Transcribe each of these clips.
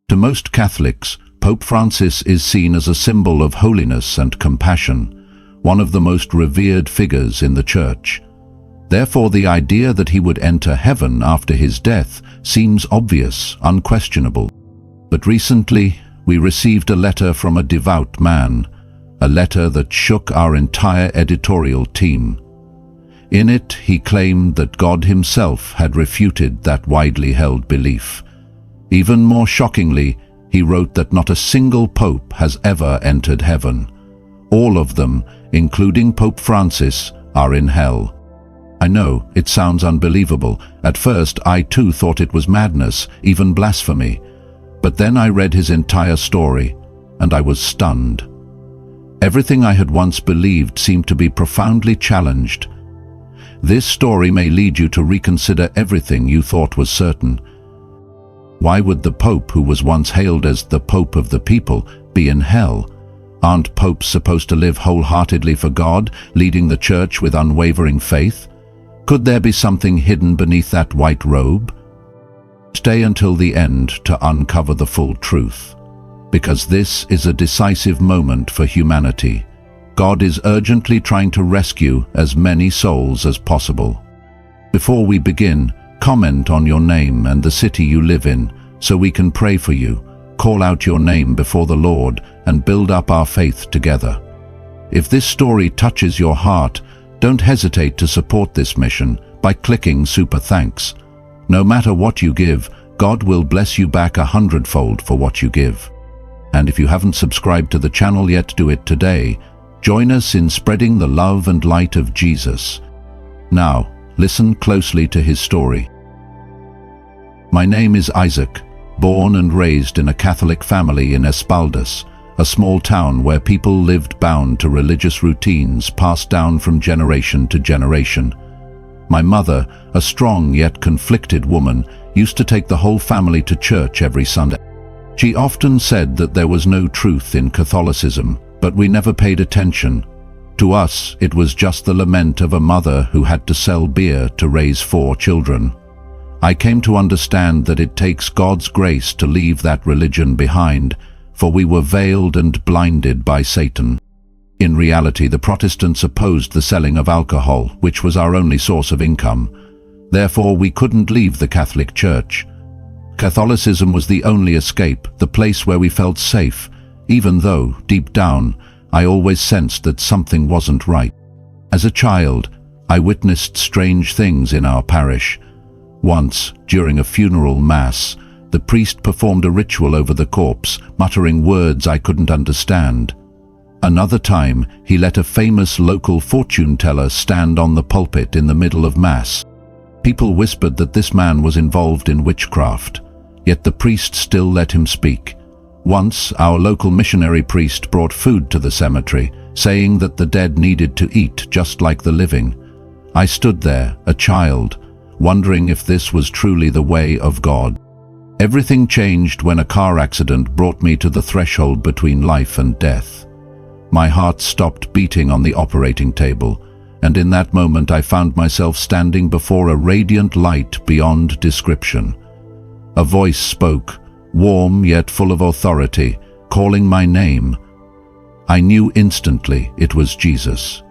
To most Catholics, Pope Francis is seen as a symbol of holiness and compassion, one of the most revered figures in the Church. Therefore, the idea that he would enter heaven after his death seems obvious, unquestionable. But recently, we received a letter from a devout man, a letter that shook our entire editorial team. In it, he claimed that God himself had refuted that widely held belief. Even more shockingly, he wrote that not a single pope has ever entered heaven. All of them, including Pope Francis, are in hell. I know, it sounds unbelievable. At first, I too thought it was madness, even blasphemy. But then I read his entire story, and I was stunned. Everything I had once believed seemed to be profoundly challenged. This story may lead you to reconsider everything you thought was certain. Why would the Pope, who was once hailed as the Pope of the people, be in hell? Aren't popes supposed to live wholeheartedly for God, leading the Church with unwavering faith? Could there be something hidden beneath that white robe? Stay until the end to uncover the full truth, because this is a decisive moment for humanity. God is urgently trying to rescue as many souls as possible. Before we begin, comment on your name and the city you live in, so we can pray for you, call out your name before the Lord, and build up our faith together. If this story touches your heart, don't hesitate to support this mission by clicking Super Thanks. No matter what you give, God will bless you back 100-fold for what you give. And if you haven't subscribed to the channel yet, do it today. Join us in spreading the love and light of Jesus. Now, listen closely to his story. My name is Isaac, born and raised in a Catholic family in Espaldas, a small town where people lived bound to religious routines passed down from generation to generation. My mother, a strong yet conflicted woman, used to take the whole family to church every Sunday. She often said that there was no truth in Catholicism, but we never paid attention. To us, it was just the lament of a mother who had to sell beer to raise 4 children. I came to understand that it takes God's grace to leave that religion behind, for we were veiled and blinded by Satan. In reality, the Protestants opposed the selling of alcohol, which was our only source of income. Therefore, we couldn't leave the Catholic Church. Catholicism was the only escape, the place where we felt safe, even though, deep down, I always sensed that something wasn't right. As a child, I witnessed strange things in our parish. Once, during a funeral mass, the priest performed a ritual over the corpse, muttering words I couldn't understand. Another time, he let a famous local fortune teller stand on the pulpit in the middle of Mass. People whispered that this man was involved in witchcraft, yet the priest still let him speak. Once, our local missionary priest brought food to the cemetery, saying that the dead needed to eat just like the living. I stood there, a child, wondering if this was truly the way of God. Everything changed when a car accident brought me to the threshold between life and death. My heart stopped beating on the operating table, and in that moment I found myself standing before a radiant light beyond description. A voice spoke, warm yet full of authority, calling my name. I knew instantly it was Jesus.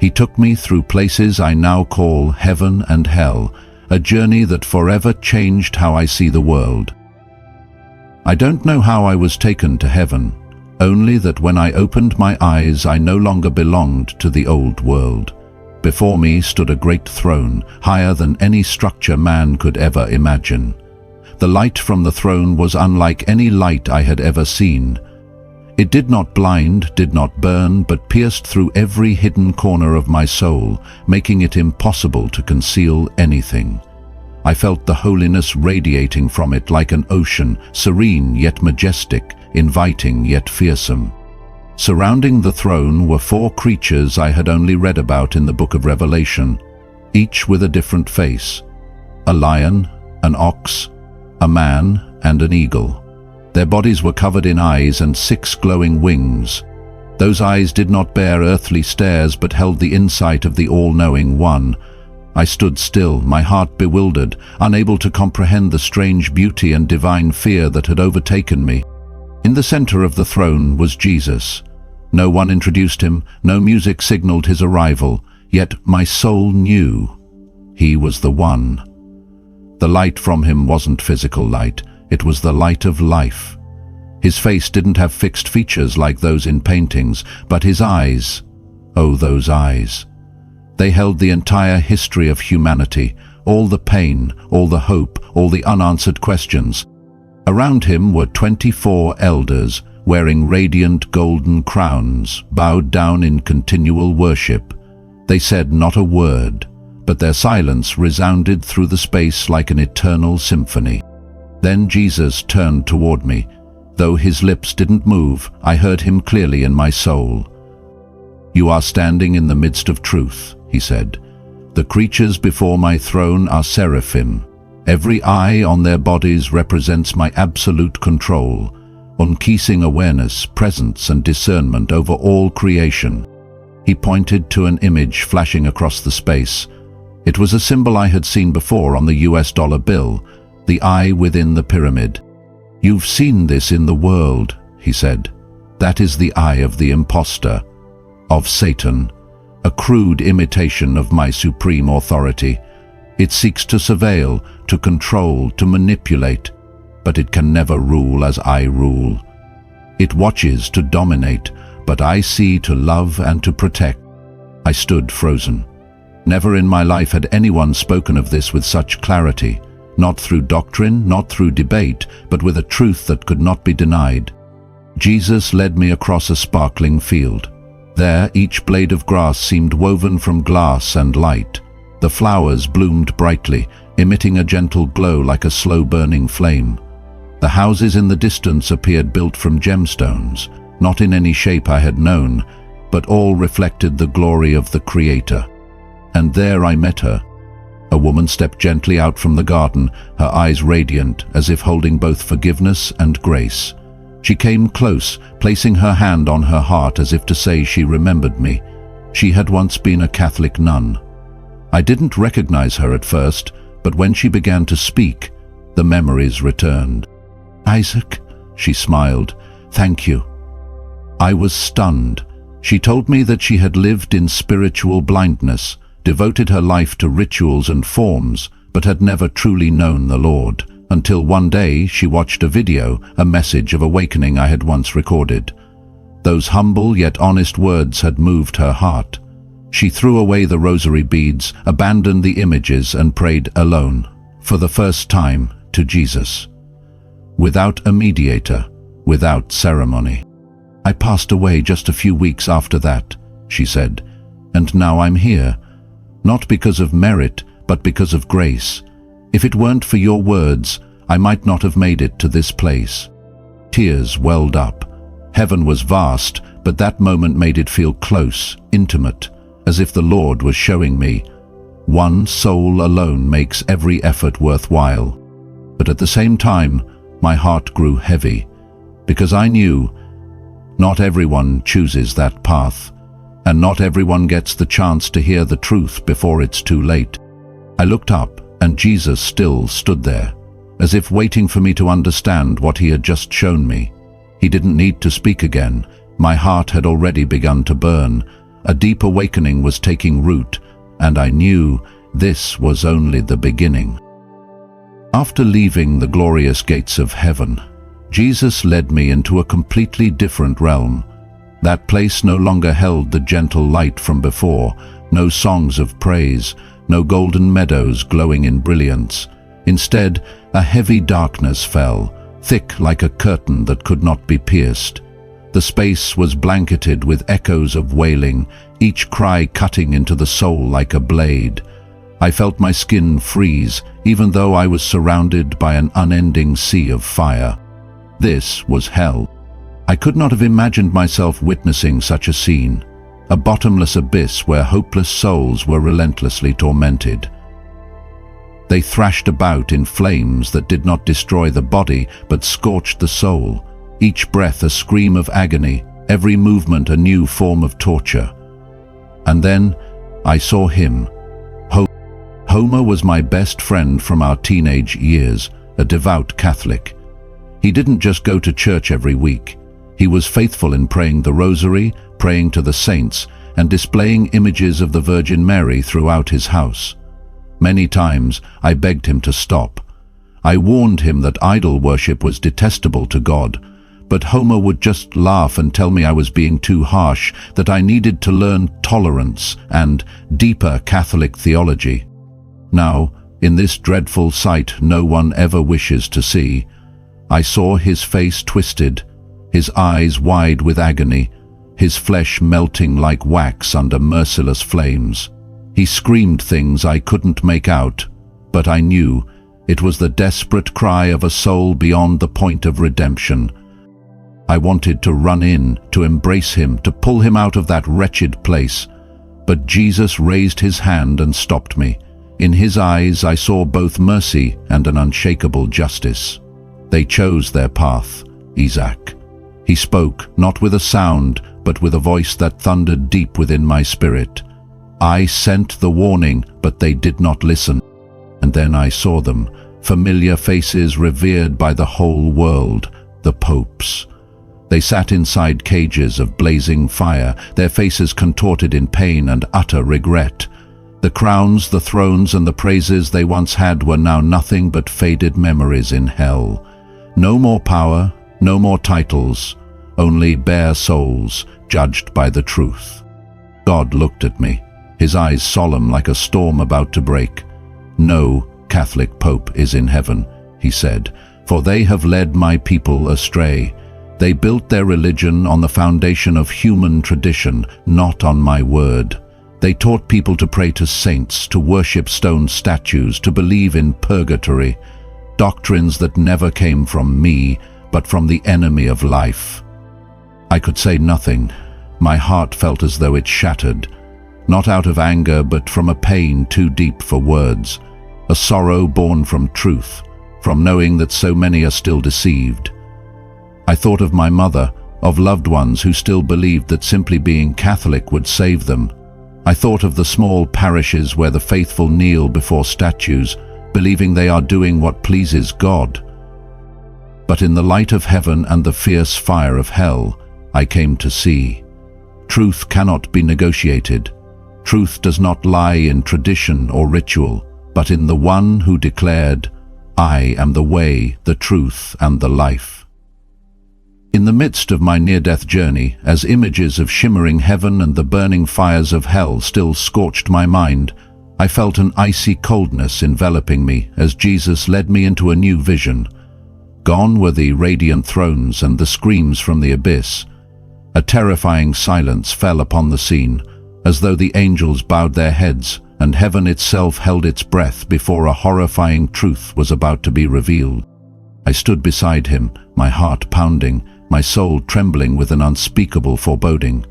He took me through places I now call heaven and hell, a journey that forever changed how I see the world. I don't know how I was taken to heaven, only that when I opened my eyes I no longer belonged to the old world. Before me stood a great throne, higher than any structure man could ever imagine. The light from the throne was unlike any light I had ever seen. It did not blind, did not burn, but pierced through every hidden corner of my soul, making it impossible to conceal anything. I felt the holiness radiating from it like an ocean, serene yet majestic, inviting yet fearsome. Surrounding the throne were 4 creatures I had only read about in the book of Revelation, each with a different face: a lion, an ox, a man, and an eagle. Their bodies were covered in eyes and 6 glowing wings. Those eyes did not bear earthly stares but held the insight of the all-knowing One. I stood still, my heart bewildered, unable to comprehend the strange beauty and divine fear that had overtaken me. In the center of the throne was Jesus. No one introduced him, no music signaled his arrival, yet my soul knew he was the one. The light from him wasn't physical light, it was the light of life. His face didn't have fixed features like those in paintings, but his eyes, oh, those eyes. They held the entire history of humanity, all the pain, all the hope, all the unanswered questions. Around him were 24 elders, wearing radiant golden crowns, bowed down in continual worship. They said not a word, but their silence resounded through the space like an eternal symphony. Then Jesus turned toward me. Though his lips didn't move, I heard him clearly in my soul. "You are standing in the midst of truth," he said. "The creatures before my throne are seraphim. Every eye on their bodies represents my absolute control, unceasing awareness, presence and discernment over all creation." He pointed to an image flashing across the space. It was a symbol I had seen before on the US dollar bill, the eye within the pyramid. "You've seen this in the world," he said. "That is the eye of the impostor, of Satan, a crude imitation of my supreme authority. It seeks to surveil, to control, to manipulate, but it can never rule as I rule. It watches to dominate, but I see to love and to protect." I stood frozen. Never in my life had anyone spoken of this with such clarity, not through doctrine, not through debate, but with a truth that could not be denied. Jesus led me across a sparkling field. There, each blade of grass seemed woven from glass and light. The flowers bloomed brightly, emitting a gentle glow like a slow-burning flame. The houses in the distance appeared built from gemstones, not in any shape I had known, but all reflected the glory of the Creator. And there I met her. A woman stepped gently out from the garden, her eyes radiant, as if holding both forgiveness and grace. She came close, placing her hand on her heart as if to say she remembered me. She had once been a Catholic nun. I didn't recognize her at first, but when she began to speak, the memories returned. "Isaac," she smiled, "thank you." I was stunned. She told me that she had lived in spiritual blindness, devoted her life to rituals and forms, but had never truly known the Lord, until one day she watched a video, a message of awakening I had once recorded. Those humble yet honest words had moved her heart. She threw away the rosary beads, abandoned the images and prayed alone, for the first time, to Jesus. Without a mediator, without ceremony. "I passed away just a few weeks after that," she said, "and now I'm here. Not because of merit, but because of grace. If it weren't for your words, I might not have made it to this place." Tears welled up. Heaven was vast, but that moment made it feel close, intimate, as if the Lord was showing me, one soul alone makes every effort worthwhile. But at the same time, my heart grew heavy, because I knew not everyone chooses that path. And not everyone gets the chance to hear the truth before it's too late. I looked up, and Jesus still stood there, as if waiting for me to understand what he had just shown me. He didn't need to speak again. My heart had already begun to burn. A deep awakening was taking root, and I knew this was only the beginning. After leaving the glorious gates of heaven, Jesus led me into a completely different realm. That place no longer held the gentle light from before, no songs of praise, no golden meadows glowing in brilliance. Instead, a heavy darkness fell, thick like a curtain that could not be pierced. The space was blanketed with echoes of wailing, each cry cutting into the soul like a blade. I felt my skin freeze, even though I was surrounded by an unending sea of fire. This was hell. I could not have imagined myself witnessing such a scene, a bottomless abyss where hopeless souls were relentlessly tormented. They thrashed about in flames that did not destroy the body but scorched the soul, each breath a scream of agony, every movement a new form of torture. And then I saw him, Homer was my best friend from our teenage years, a devout Catholic. He didn't just go to church every week. He was faithful in praying the rosary, praying to the saints, and displaying images of the Virgin Mary throughout his house. Many times I begged him to stop. I warned him that idol worship was detestable to God, but Homer would just laugh and tell me I was being too harsh, that I needed to learn tolerance and deeper Catholic theology. Now, in this dreadful sight no one ever wishes to see, I saw his face twisted, his eyes wide with agony, his flesh melting like wax under merciless flames. He screamed things I couldn't make out, but I knew it was the desperate cry of a soul beyond the point of redemption. I wanted to run in, to embrace him, to pull him out of that wretched place, but Jesus raised his hand and stopped me. In his eyes I saw both mercy and an unshakable justice. They chose their path, Isaac. He spoke, not with a sound, but with a voice that thundered deep within my spirit. I sent the warning, but they did not listen. And then I saw them, familiar faces revered by the whole world, the popes. They sat inside cages of blazing fire, their faces contorted in pain and utter regret. The crowns, the thrones, and the praises they once had were now nothing but faded memories in hell. No more power, no more titles, only bare souls judged by the truth. God looked at me, his eyes solemn like a storm about to break. No Catholic Pope is in heaven, he said, for they have led my people astray. They built their religion on the foundation of human tradition, not on my word. They taught people to pray to saints, to worship stone statues, to believe in purgatory, doctrines that never came from me, but from the enemy of life. I could say nothing. My heart felt as though it shattered, not out of anger, but from a pain too deep for words, a sorrow born from truth, from knowing that so many are still deceived. I thought of my mother, of loved ones who still believed that simply being Catholic would save them. I thought of the small parishes where the faithful kneel before statues, believing they are doing what pleases God. But in the light of heaven and the fierce fire of hell, I came to see. Truth cannot be negotiated. Truth does not lie in tradition or ritual, but in the one who declared, "I am the way, the truth, and the life." In the midst of my near-death journey, as images of shimmering heaven and the burning fires of hell still scorched my mind, I felt an icy coldness enveloping me as Jesus led me into a new vision. Gone were the radiant thrones and the screams from the abyss. A terrifying silence fell upon the scene, as though the angels bowed their heads and heaven itself held its breath before a horrifying truth was about to be revealed. I stood beside him, my heart pounding, my soul trembling with an unspeakable foreboding.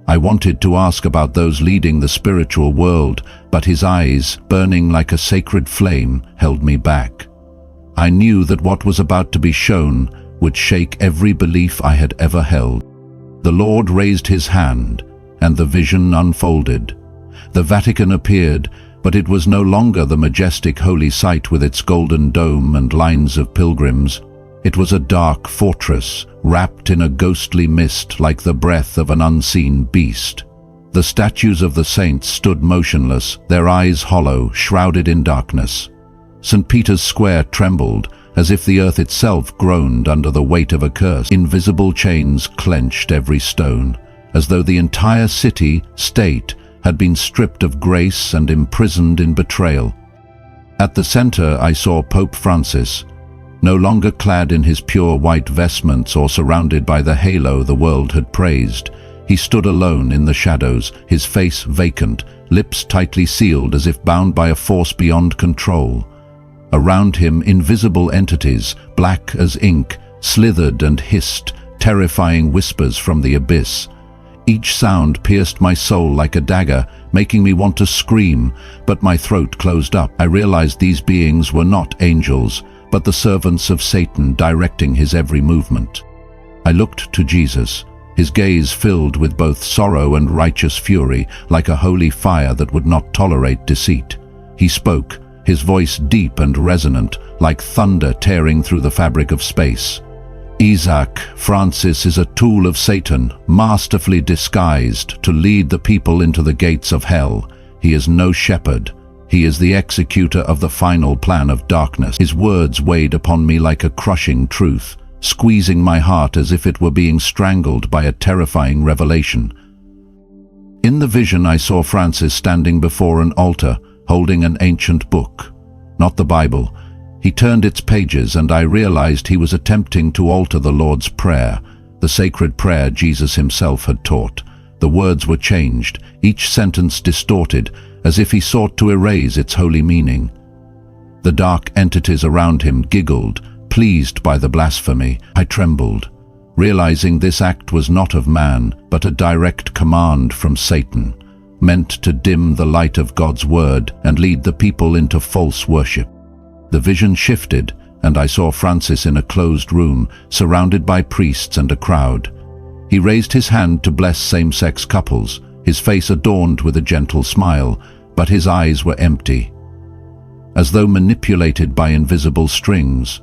I wanted to ask about those leading the spiritual world, but his eyes, burning like a sacred flame, held me back. I knew that what was about to be shown would shake every belief I had ever held. The Lord raised his hand, and the vision unfolded. The Vatican appeared, but it was no longer the majestic holy site with its golden dome and lines of pilgrims. It was a dark fortress, wrapped in a ghostly mist like the breath of an unseen beast. The statues of the saints stood motionless, their eyes hollow, shrouded in darkness. St. Peter's Square trembled, as if the earth itself groaned under the weight of a curse. Invisible chains clenched every stone, as though the entire city, state, had been stripped of grace and imprisoned in betrayal. At the center I saw Pope Francis, no longer clad in his pure white vestments or surrounded by the halo the world had praised. He stood alone in the shadows, his face vacant, lips tightly sealed as if bound by a force beyond control. Around him, invisible entities, black as ink, slithered and hissed, terrifying whispers from the abyss. Each sound pierced my soul like a dagger, making me want to scream, but my throat closed up. I realized these beings were not angels, but the servants of Satan directing his every movement. I looked to Jesus, his gaze filled with both sorrow and righteous fury, like a holy fire that would not tolerate deceit. He spoke, his voice deep and resonant, like thunder tearing through the fabric of space. Isaac, Francis is a tool of Satan, masterfully disguised to lead the people into the gates of hell. He is no shepherd. He is the executor of the final plan of darkness. His words weighed upon me like a crushing truth, squeezing my heart as if it were being strangled by a terrifying revelation. In the vision I saw Francis standing before an altar, holding an ancient book, not the Bible. He turned its pages and I realized he was attempting to alter the Lord's Prayer, the sacred prayer Jesus himself had taught. The words were changed, each sentence distorted, as if he sought to erase its holy meaning. The dark entities around him giggled, pleased by the blasphemy. I trembled, realizing this act was not of man, but a direct command from Satan, meant to dim the light of God's word and lead the people into false worship. The vision shifted, and I saw Francis in a closed room, surrounded by priests and a crowd. He raised his hand to bless same-sex couples, his face adorned with a gentle smile, but his eyes were empty, as though manipulated by invisible strings.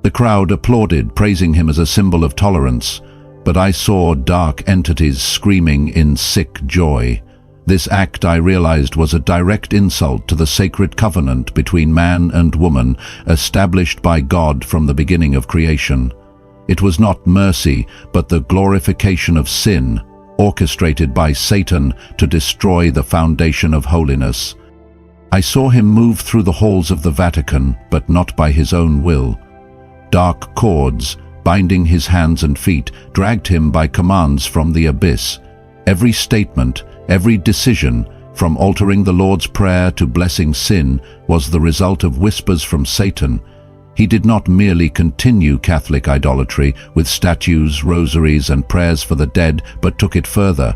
The crowd applauded, praising him as a symbol of tolerance, but I saw dark entities screaming in sick joy. This act, I realized, was a direct insult to the sacred covenant between man and woman, established by God from the beginning of creation. It was not mercy, but the glorification of sin, orchestrated by Satan to destroy the foundation of holiness. I saw him move through the halls of the Vatican, but not by his own will. Dark cords, binding his hands and feet, dragged him by commands from the abyss. Every statement, every decision, from altering the Lord's Prayer to blessing sin, was the result of whispers from Satan. He did not merely continue Catholic idolatry with statues, rosaries, and prayers for the dead, but took it further,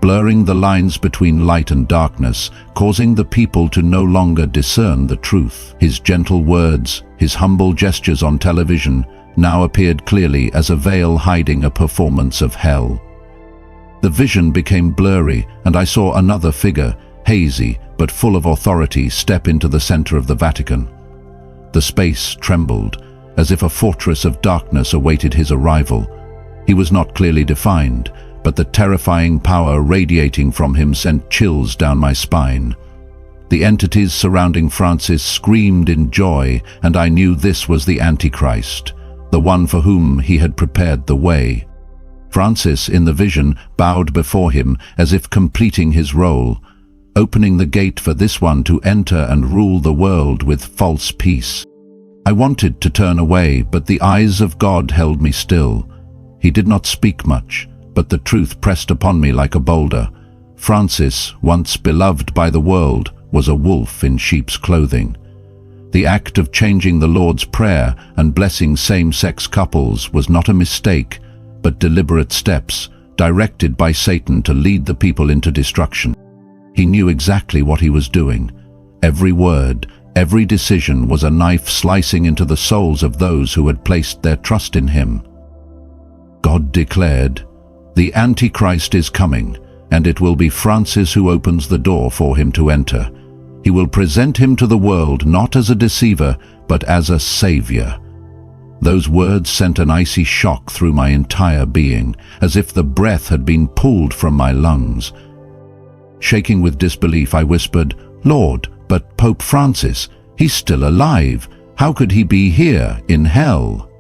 blurring the lines between light and darkness, causing the people to no longer discern the truth. His gentle words, his humble gestures on television, now appeared clearly as a veil hiding a performance of hell. The vision became blurry, and I saw another figure, hazy but full of authority, step into the center of the Vatican. The space trembled, as if a fortress of darkness awaited his arrival. He was not clearly defined, but the terrifying power radiating from him sent chills down my spine. The entities surrounding Francis screamed in joy, and I knew this was the Antichrist, the one for whom he had prepared the way. Francis, in the vision, bowed before him as if completing his role, opening the gate for this one to enter and rule the world with false peace. I wanted to turn away, but the eyes of God held me still. He did not speak much, but the truth pressed upon me like a boulder. Francis, once beloved by the world, was a wolf in sheep's clothing. The act of changing the Lord's Prayer and blessing same-sex couples was not a mistake, but deliberate steps, directed by Satan to lead the people into destruction. He knew exactly what he was doing. Every word, every decision was a knife slicing into the souls of those who had placed their trust in him. God declared, "The Antichrist is coming, and it will be Francis who opens the door for him to enter. He will present him to the world not as a deceiver, but as a savior." Those words sent an icy shock through my entire being, as if the breath had been pulled from my lungs. Shaking with disbelief, I whispered, "Lord, but Pope Francis, he's still alive. How could he be here, in hell?"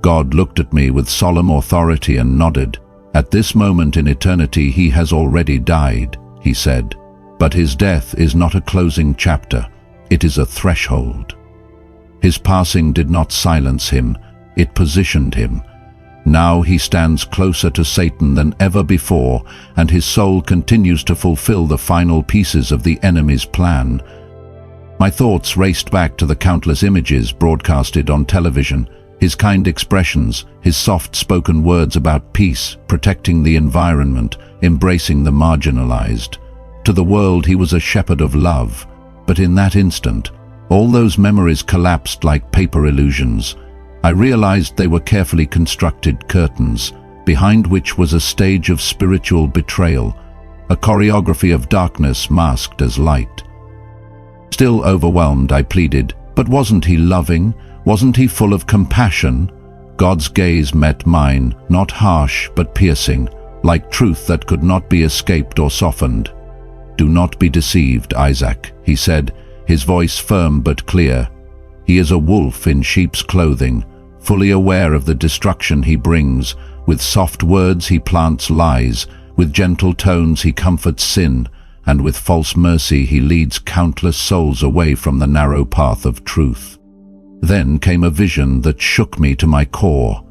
God looked at me with solemn authority and nodded. "At this moment in eternity he has already died," he said. "But his death is not a closing chapter. It is a threshold." His passing did not silence him, it positioned him. Now he stands closer to Satan than ever before, and his soul continues to fulfill the final pieces of the enemy's plan. My thoughts raced back to the countless images broadcasted on television, his kind expressions, his soft-spoken words about peace, protecting the environment, embracing the marginalized. To the world he was a shepherd of love, but in that instant, all those memories collapsed like paper illusions. I realized they were carefully constructed curtains, behind which was a stage of spiritual betrayal, a choreography of darkness masked as light. Still overwhelmed, I pleaded, "But wasn't he loving? Wasn't he full of compassion?" God's gaze met mine, not harsh but piercing, like truth that could not be escaped or softened. "Do not be deceived, Isaac," he said, his voice firm but clear. "He is a wolf in sheep's clothing, fully aware of the destruction he brings. With soft words he plants lies, with gentle tones he comforts sin, and with false mercy he leads countless souls away from the narrow path of truth." Then came a vision that shook me to my core.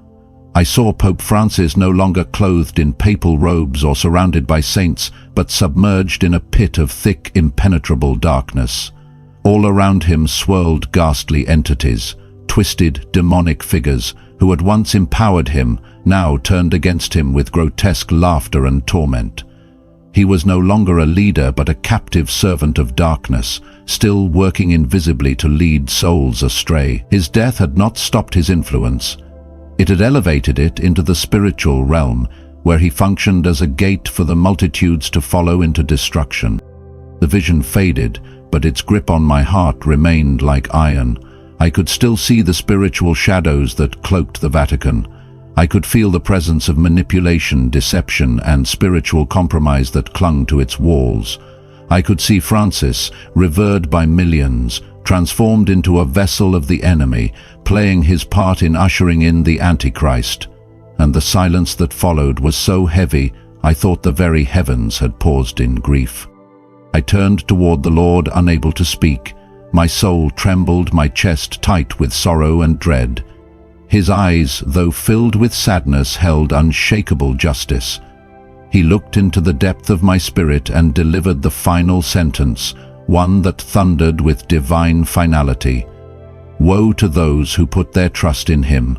I saw Pope Francis no longer clothed in papal robes or surrounded by saints, but submerged in a pit of thick, impenetrable darkness. All around him swirled ghastly entities, twisted, demonic figures, who had once empowered him, now turned against him with grotesque laughter and torment. He was no longer a leader but a captive servant of darkness, still working invisibly to lead souls astray. His death had not stopped his influence. It had elevated it into the spiritual realm, where he functioned as a gate for the multitudes to follow into destruction. The vision faded, but its grip on my heart remained like iron. I could still see the spiritual shadows that cloaked the Vatican. I could feel the presence of manipulation, deception, and spiritual compromise that clung to its walls. I could see Francis, revered by millions, transformed into a vessel of the enemy, playing his part in ushering in the Antichrist. And the silence that followed was so heavy, I thought the very heavens had paused in grief. I turned toward the Lord, unable to speak. My soul trembled, my chest tight with sorrow and dread. His eyes, though filled with sadness, held unshakable justice. He looked into the depth of my spirit and delivered the final sentence, one that thundered with divine finality. Woe to those who put their trust in him.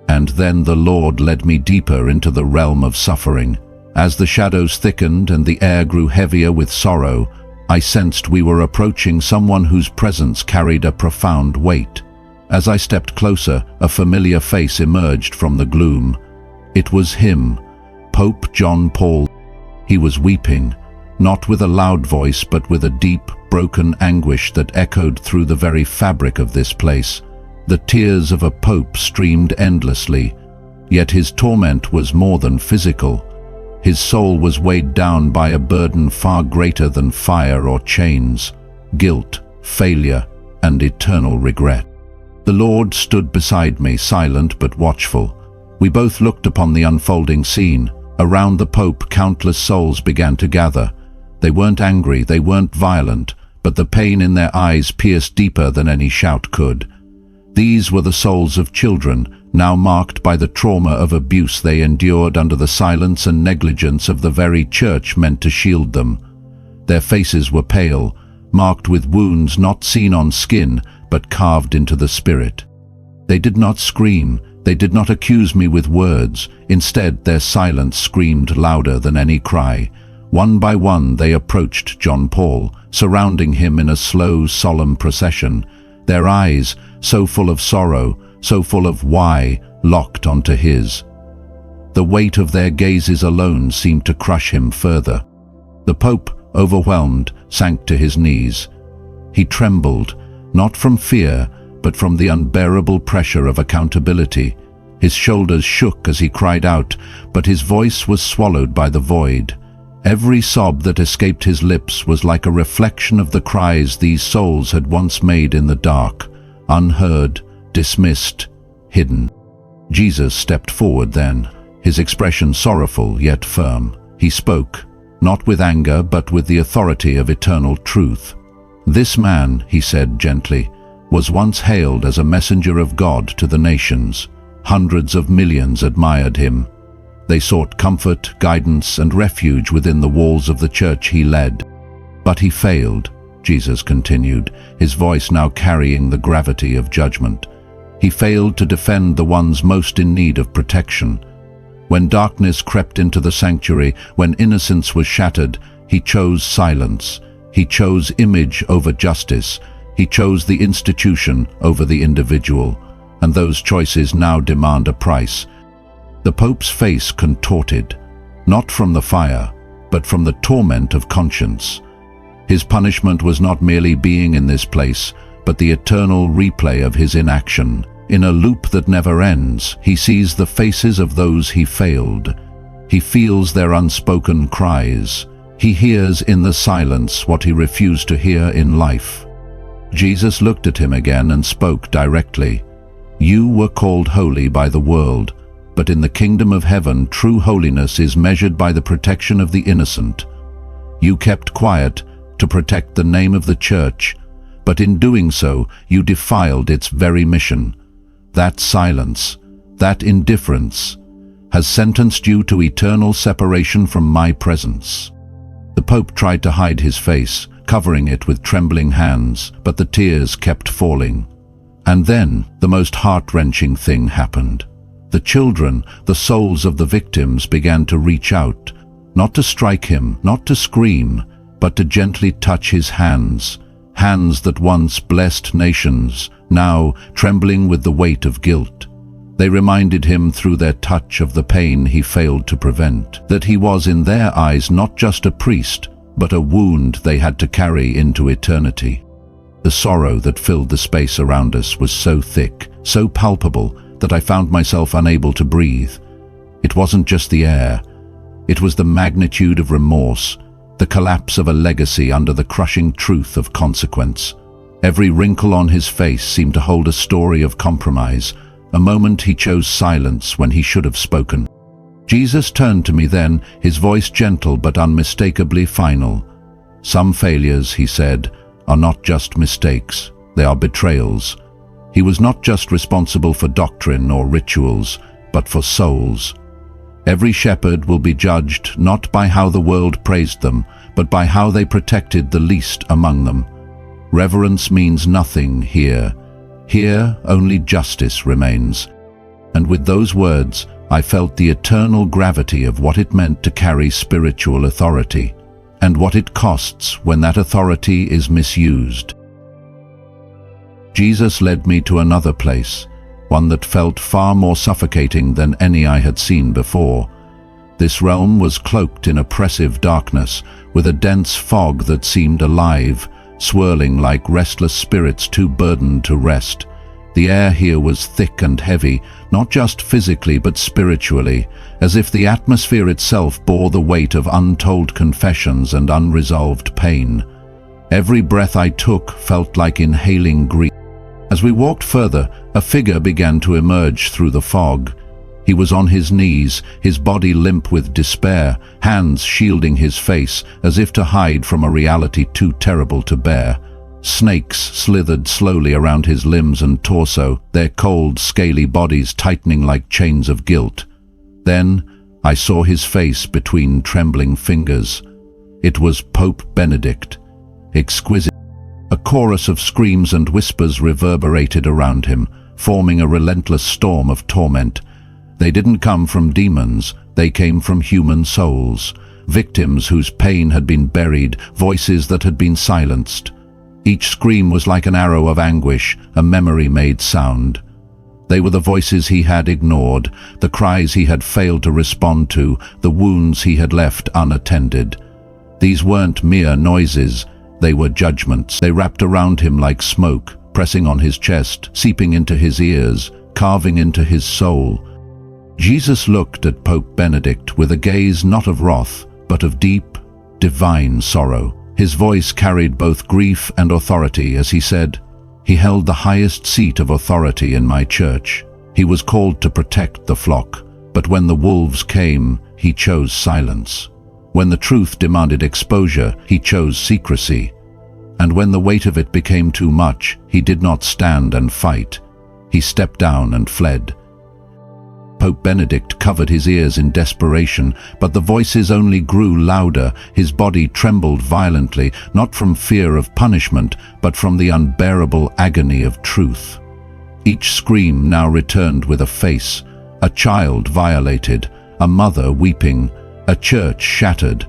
And then the Lord led me deeper into the realm of suffering. As the shadows thickened and the air grew heavier with sorrow, I sensed we were approaching someone whose presence carried a profound weight. As I stepped closer, a familiar face emerged from the gloom. It was him, Pope John Paul. He was weeping, not with a loud voice, but with a deep, broken anguish that echoed through the very fabric of this place. The tears of a pope streamed endlessly, yet his torment was more than physical. His soul was weighed down by a burden far greater than fire or chains, guilt, failure, and eternal regret. The Lord stood beside me, silent but watchful. We both looked upon the unfolding scene. Around the Pope, countless souls began to gather. They weren't angry, they weren't violent, but the pain in their eyes pierced deeper than any shout could. These were the souls of children, now marked by the trauma of abuse they endured under the silence and negligence of the very church meant to shield them. Their faces were pale, marked with wounds not seen on skin, but carved into the spirit. They did not scream, they did not accuse me with words. Instead, their silence screamed louder than any cry. One by one, they approached John Paul, surrounding him in a slow, solemn procession. Their eyes, so full of sorrow, so full of why, locked onto his. The weight of their gazes alone seemed to crush him further. The Pope, overwhelmed, sank to his knees. He trembled, not from fear, but from the unbearable pressure of accountability. His shoulders shook as he cried out, but his voice was swallowed by the void. Every sob that escaped his lips was like a reflection of the cries these souls had once made in the dark, unheard, dismissed, hidden. Jesus stepped forward then, his expression sorrowful yet firm. He spoke, not with anger but with the authority of eternal truth. "This man," he said gently, "was once hailed as a messenger of God to the nations. Hundreds of millions admired him. They sought comfort, guidance, and refuge within the walls of the church he led. But he failed," Jesus continued, his voice now carrying the gravity of judgment. "He failed to defend the ones most in need of protection. When darkness crept into the sanctuary, when innocence was shattered, he chose silence. He chose image over justice. He chose the institution over the individual. And those choices now demand a price." The Pope's face contorted, not from the fire, but from the torment of conscience. His punishment was not merely being in this place, but the eternal replay of his inaction. In a loop that never ends, he sees the faces of those he failed. He feels their unspoken cries. He hears in the silence what he refused to hear in life. Jesus looked at him again and spoke directly. You were called holy by the world, but in the kingdom of heaven true holiness is measured by the protection of the innocent. You kept quiet to protect the name of the church, but in doing so you defiled its very mission. That silence, that indifference, has sentenced you to eternal separation from my presence. The Pope tried to hide his face, covering it with trembling hands, but the tears kept falling. And then the most heart-wrenching thing happened. The children, the souls of the victims, began to reach out, not to strike him, not to scream, but to gently touch his hands, hands that once blessed nations, now trembling with the weight of guilt. They reminded him through their touch of the pain he failed to prevent, that he was in their eyes not just a priest, but a wound they had to carry into eternity. The sorrow that filled the space around us was so thick, so palpable, that I found myself unable to breathe. It wasn't just the air. It was the magnitude of remorse, the collapse of a legacy under the crushing truth of consequence. Every wrinkle on his face seemed to hold a story of compromise, a moment he chose silence when he should have spoken. Jesus turned to me then, his voice gentle but unmistakably final. Some failures, he said, are not just mistakes, they are betrayals. He was not just responsible for doctrine or rituals, but for souls. Every shepherd will be judged not by how the world praised them, but by how they protected the least among them. Reverence means nothing here. Here only justice remains. And with those words, I felt the eternal gravity of what it meant to carry spiritual authority, and what it costs when that authority is misused. Jesus led me to another place, one that felt far more suffocating than any I had seen before. This realm was cloaked in oppressive darkness, with a dense fog that seemed alive, swirling like restless spirits too burdened to rest. The air here was thick and heavy, not just physically but spiritually, as if the atmosphere itself bore the weight of untold confessions and unresolved pain. Every breath I took felt like inhaling grief. As we walked further, a figure began to emerge through the fog. He was on his knees, his body limp with despair, hands shielding his face, as if to hide from a reality too terrible to bear. Snakes slithered slowly around his limbs and torso, their cold, scaly bodies tightening like chains of guilt. Then I saw his face between trembling fingers. It was Pope Benedict. Exquisite. A chorus of screams and whispers reverberated around him, forming a relentless storm of torment. They didn't come from demons, they came from human souls, victims whose pain had been buried, voices that had been silenced. Each scream was like an arrow of anguish, a memory-made sound. They were the voices he had ignored, the cries he had failed to respond to, the wounds he had left unattended. These weren't mere noises, they were judgments. They wrapped around him like smoke, pressing on his chest, seeping into his ears, carving into his soul. Jesus looked at Pope Benedict with a gaze not of wrath, but of deep, divine sorrow. His voice carried both grief and authority as he said, "He held the highest seat of authority in my church. He was called to protect the flock, but when the wolves came, he chose silence. When the truth demanded exposure, he chose secrecy. And when the weight of it became too much, he did not stand and fight. He stepped down and fled." Pope Benedict covered his ears in desperation, but the voices only grew louder. His body trembled violently, not from fear of punishment, but from the unbearable agony of truth. Each scream now returned with a face, a child violated, a mother weeping, a church shattered.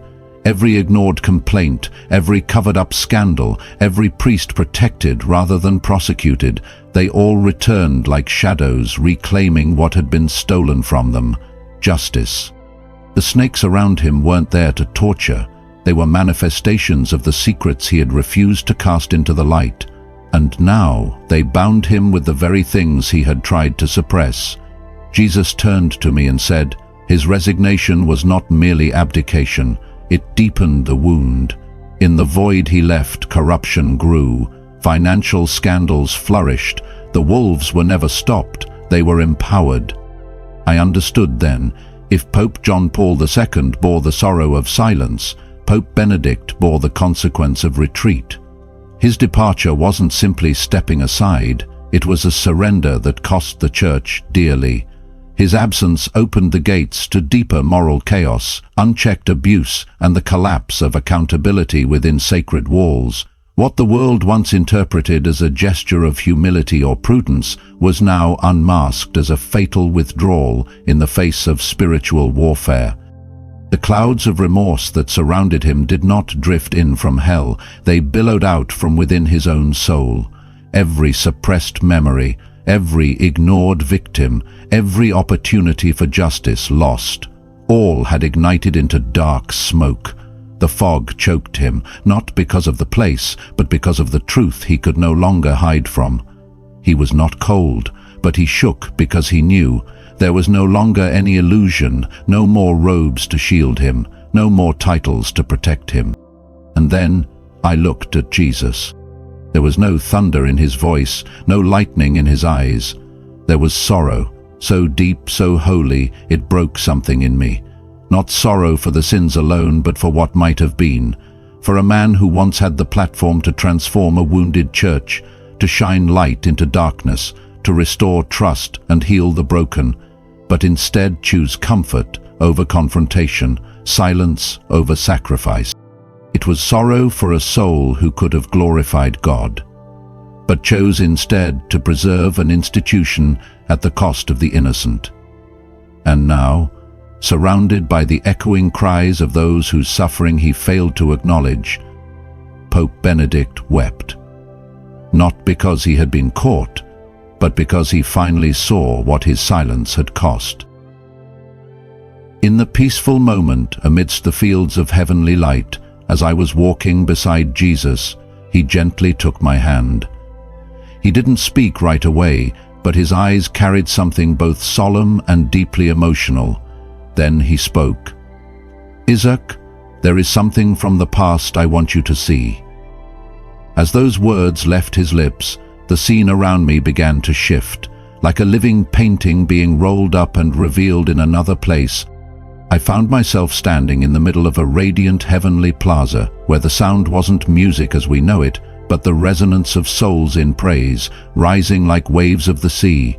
Every ignored complaint, every covered-up scandal, every priest protected rather than prosecuted, they all returned like shadows, reclaiming what had been stolen from them: justice. The snakes around him weren't there to torture, They were manifestations of the secrets he had refused to cast into the light, and now they bound him with the very things he had tried to suppress. Jesus turned to me and said, his resignation was not merely abdication, it deepened the wound. In the void he left, corruption grew, financial scandals flourished, the wolves were never stopped, they were empowered. I understood then, if Pope John Paul II bore the sorrow of silence, Pope Benedict bore the consequence of retreat. His departure wasn't simply stepping aside, it was a surrender that cost the Church dearly. His absence opened the gates to deeper moral chaos, unchecked abuse, and the collapse of accountability within sacred walls. What the world once interpreted as a gesture of humility or prudence was now unmasked as a fatal withdrawal in the face of spiritual warfare. The clouds of remorse that surrounded him did not drift in from hell, they billowed out from within his own soul. Every suppressed memory, every ignored victim, every opportunity for justice lost, all had ignited into dark smoke. The fog choked him, not because of the place, but because of the truth he could no longer hide from. He was not cold, but he shook because he knew there was no longer any illusion, no more robes to shield him, no more titles to protect him. And then I looked at Jesus. There was no thunder in his voice, no lightning in his eyes. There was sorrow, so deep, so holy, it broke something in me. Not sorrow for the sins alone, but for what might have been. For a man who once had the platform to transform a wounded church, to shine light into darkness, to restore trust and heal the broken, but instead choose comfort over confrontation, silence over sacrifice. It was sorrow for a soul who could have glorified God, but chose instead to preserve an institution at the cost of the innocent. And now, surrounded by the echoing cries of those whose suffering he failed to acknowledge, Pope Benedict wept. Not because he had been caught, but because he finally saw what his silence had cost. In the peaceful moment amidst the fields of heavenly light, as I was walking beside Jesus, he gently took my hand. He didn't speak right away, but his eyes carried something both solemn and deeply emotional. Then he spoke. "Isaac, there is something from the past I want you to see." As those words left his lips, the scene around me began to shift, like a living painting being rolled up and revealed in another place. I found myself standing in the middle of a radiant heavenly plaza, where the sound wasn't music as we know it, but the resonance of souls in praise, rising like waves of the sea.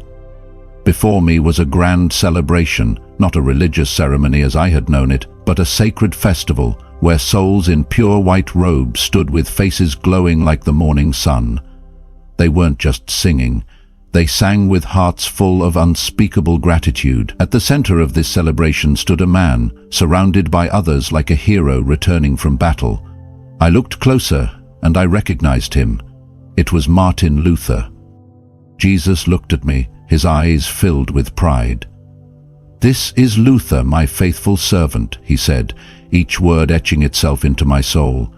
Before me was a grand celebration, not a religious ceremony as I had known it, but a sacred festival, where souls in pure white robes stood with faces glowing like the morning sun. They weren't just singing. They sang with hearts full of unspeakable gratitude. At the center of this celebration stood a man, surrounded by others like a hero returning from battle. I looked closer, and I recognized him. It was Martin Luther. Jesus looked at me, his eyes filled with pride. "This is Luther, my faithful servant," he said, each word etching itself into my soul.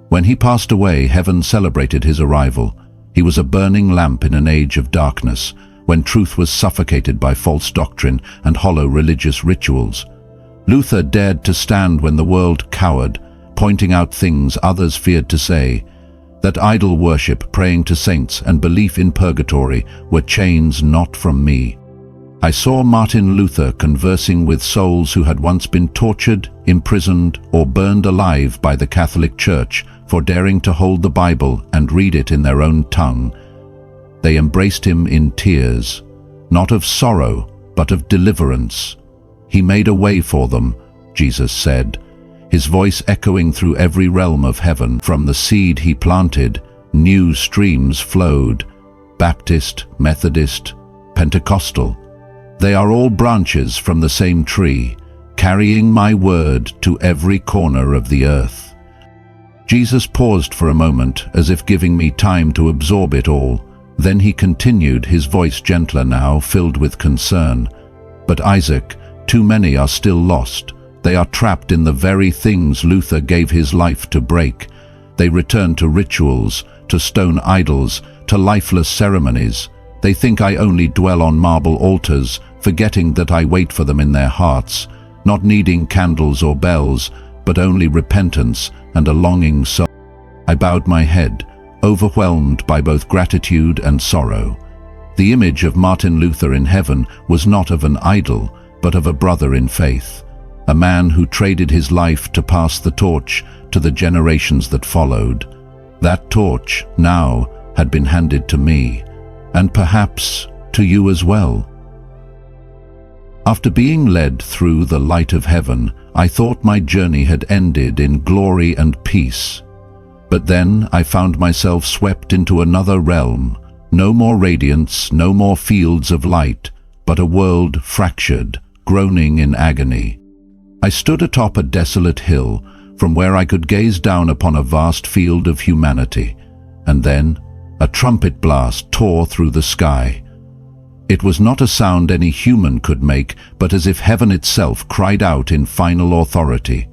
When he passed away, heaven celebrated his arrival. He was a burning lamp in an age of darkness, when truth was suffocated by false doctrine and hollow religious rituals. Luther dared to stand when the world cowered, pointing out things others feared to say, that idol worship, praying to saints, and belief in purgatory were chains not from me. I saw Martin Luther conversing with souls who had once been tortured, imprisoned, or burned alive by the Catholic Church for daring to hold the Bible and read it in their own tongue. They embraced him in tears, not of sorrow, but of deliverance. He made a way for them, Jesus said, his voice echoing through every realm of heaven. From the seed he planted, new streams flowed, Baptist, Methodist, Pentecostal. They are all branches from the same tree, carrying my word to every corner of the earth. Jesus paused for a moment, as if giving me time to absorb it all. Then he continued, his voice gentler now, filled with concern. "But Isaac, too many are still lost. They are trapped in the very things Luther gave his life to break. They return to rituals, to stone idols, to lifeless ceremonies. They think I only dwell on marble altars, forgetting that I wait for them in their hearts, not needing candles or bells, but only repentance and a longing soul. I bowed my head, overwhelmed by both gratitude and sorrow. The image of Martin Luther in heaven was not of an idol, but of a brother in faith, a man who traded his life to pass the torch to the generations that followed. That torch, now, had been handed to me, and perhaps to you as well. After being led through the light of heaven, I thought my journey had ended in glory and peace. But then I found myself swept into another realm. No more radiance, no more fields of light, but a world fractured, groaning in agony. I stood atop a desolate hill, from where I could gaze down upon a vast field of humanity, and then a trumpet blast tore through the sky. It was not a sound any human could make, but as if heaven itself cried out in final authority.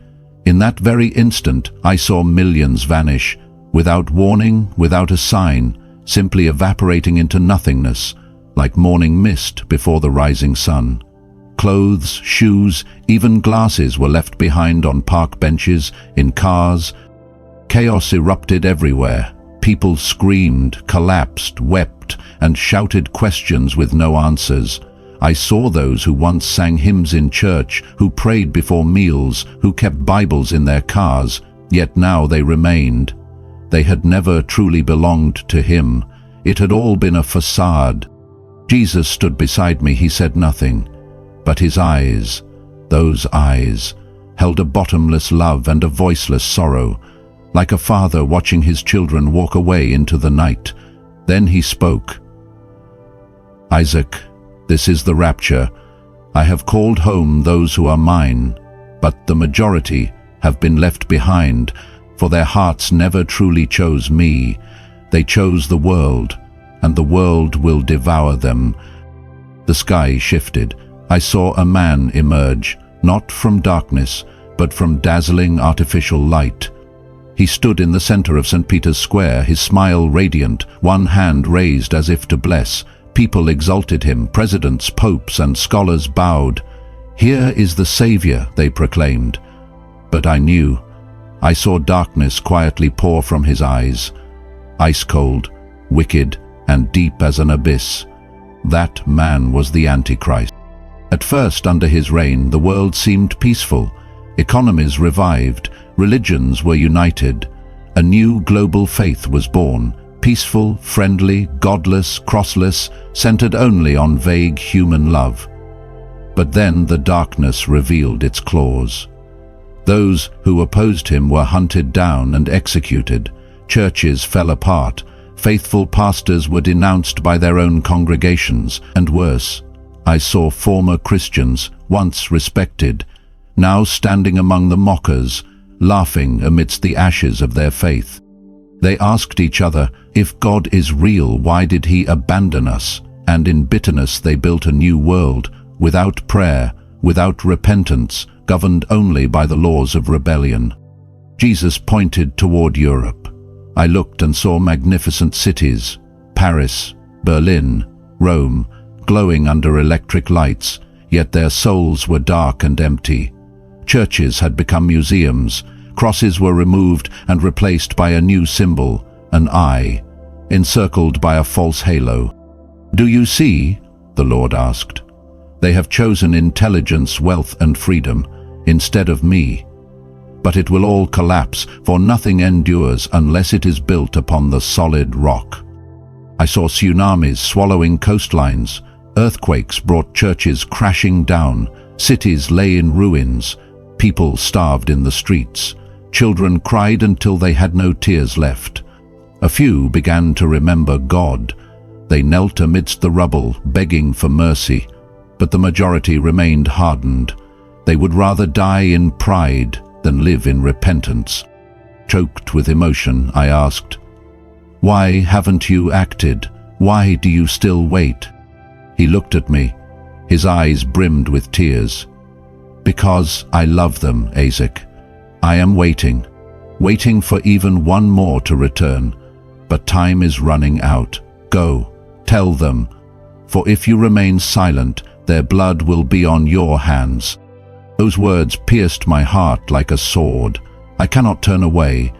In that very instant, I saw millions vanish, without warning, without a sign, simply evaporating into nothingness, like morning mist before the rising sun. Clothes, shoes, even glasses were left behind on park benches, in cars. Chaos erupted everywhere. People screamed, collapsed, wept, and shouted questions with no answers. I saw those who once sang hymns in church, who prayed before meals, who kept Bibles in their cars, yet now they remained. They had never truly belonged to him. It had all been a facade. Jesus stood beside me. He said nothing, but his eyes, those eyes, held a bottomless love and a voiceless sorrow, like a father watching his children walk away into the night. Then he spoke. "Isaac, this is the rapture. I have called home those who are mine, but the majority have been left behind, for their hearts never truly chose me. They chose the world, and the world will devour them." The sky shifted. I saw a man emerge, not from darkness, but from dazzling artificial light. He stood in the center of St. Peter's Square, his smile radiant, one hand raised as if to bless. People exalted him, presidents, popes, and scholars bowed. "Here is the Savior," they proclaimed. But I knew. I saw darkness quietly pour from his eyes, ice-cold, wicked, and deep as an abyss. That man was the Antichrist. At first, under his reign, the world seemed peaceful. Economies revived, religions were united. A new global faith was born, peaceful, friendly, godless, crossless, centered only on vague human love. But then the darkness revealed its claws. Those who opposed him were hunted down and executed. Churches fell apart. Faithful pastors were denounced by their own congregations, and worse, I saw former Christians, once respected, now standing among the mockers, laughing amidst the ashes of their faith. They asked each other, "If God is real, why did he abandon us?" And in bitterness they built a new world, without prayer, without repentance, governed only by the laws of rebellion. Jesus pointed toward Europe. I looked and saw magnificent cities, Paris, Berlin, Rome, glowing under electric lights, yet their souls were dark and empty. Churches had become museums. Crosses were removed and replaced by a new symbol, an eye, encircled by a false halo. "Do you see?" the Lord asked. "They have chosen intelligence, wealth, and freedom instead of me. But it will all collapse, for nothing endures unless it is built upon the solid rock." I saw tsunamis swallowing coastlines. Earthquakes brought churches crashing down. Cities lay in ruins. People starved in the streets. Children cried until they had no tears left. A few began to remember God. They knelt amidst the rubble, begging for mercy. But the majority remained hardened. They would rather die in pride than live in repentance. Choked with emotion, I asked, "Why haven't you acted? Why do you still wait?" He looked at me. His eyes brimmed with tears. Because I love them, Isaac. I am waiting for even one more to return. But time is running out. Go, tell them, for if you remain silent, their blood will be on your hands." Those words pierced my heart like a sword. I cannot turn away.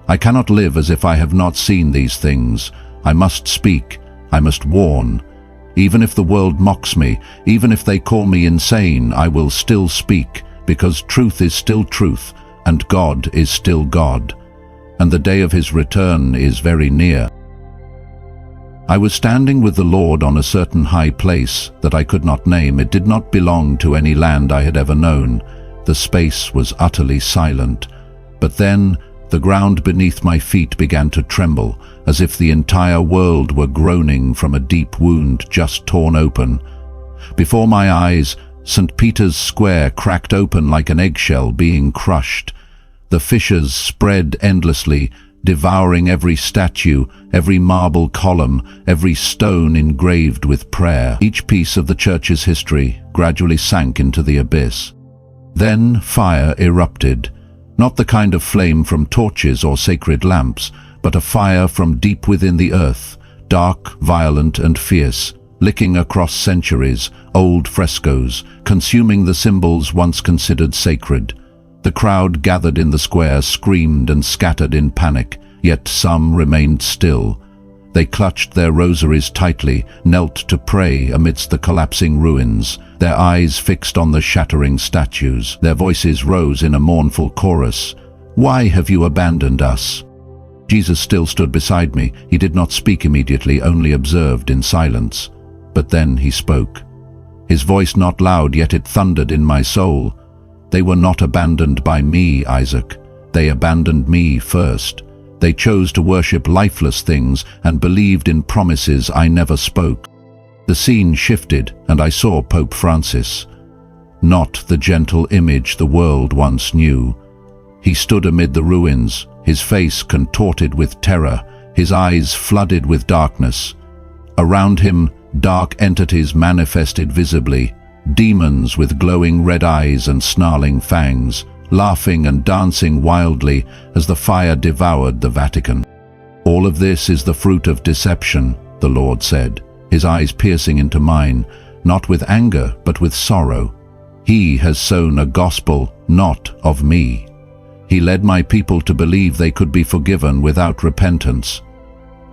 I cannot live as if I have not seen these things. I must speak. I must warn. Even if the world mocks me, even if they call me insane, I will still speak, because truth is still truth, and God is still God, and the day of his return is very near. I was standing with the Lord on a certain high place that I could not name. It did not belong to any land I had ever known. The space was utterly silent. But then the ground beneath my feet began to tremble, as if the entire world were groaning from a deep wound just torn open. Before my eyes, St. Peter's Square cracked open like an eggshell being crushed. The fissures spread endlessly, devouring every statue, every marble column, every stone engraved with prayer. Each piece of the church's history gradually sank into the abyss. Then fire erupted, not the kind of flame from torches or sacred lamps, but a fire from deep within the earth, dark, violent, and fierce, licking across centuries, old frescoes, consuming the symbols once considered sacred. The crowd gathered in the square screamed and scattered in panic, yet some remained still. They clutched their rosaries tightly, knelt to pray amidst the collapsing ruins, their eyes fixed on the shattering statues. Their voices rose in a mournful chorus. "Why have you abandoned us?" Jesus still stood beside me. He did not speak immediately, only observed in silence. But then he spoke. His voice not loud, yet it thundered in my soul. "They were not abandoned by me, Isaac. They abandoned me first. They chose to worship lifeless things and believed in promises I never spoke." The scene shifted, and I saw Pope Francis. Not the gentle image the world once knew. He stood amid the ruins, his face contorted with terror, his eyes flooded with darkness. Around him, dark entities manifested visibly, demons with glowing red eyes and snarling fangs, laughing and dancing wildly as the fire devoured the Vatican. "All of this is the fruit of deception," the Lord said, his eyes piercing into mine, not with anger but with sorrow. "He has sown a gospel not of me. He led my people to believe they could be forgiven without repentance.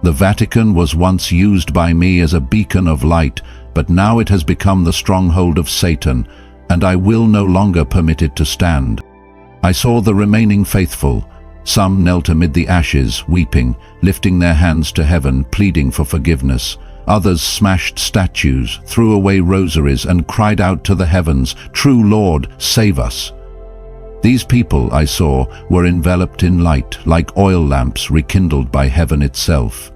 The Vatican was once used by me as a beacon of light, but now it has become the stronghold of Satan, and I will no longer permit it to stand." I saw the remaining faithful. Some knelt amid the ashes, weeping, lifting their hands to heaven, pleading for forgiveness. Others smashed statues, threw away rosaries, and cried out to the heavens, "True Lord, save us." These people, I saw, were enveloped in light, like oil lamps rekindled by heaven itself.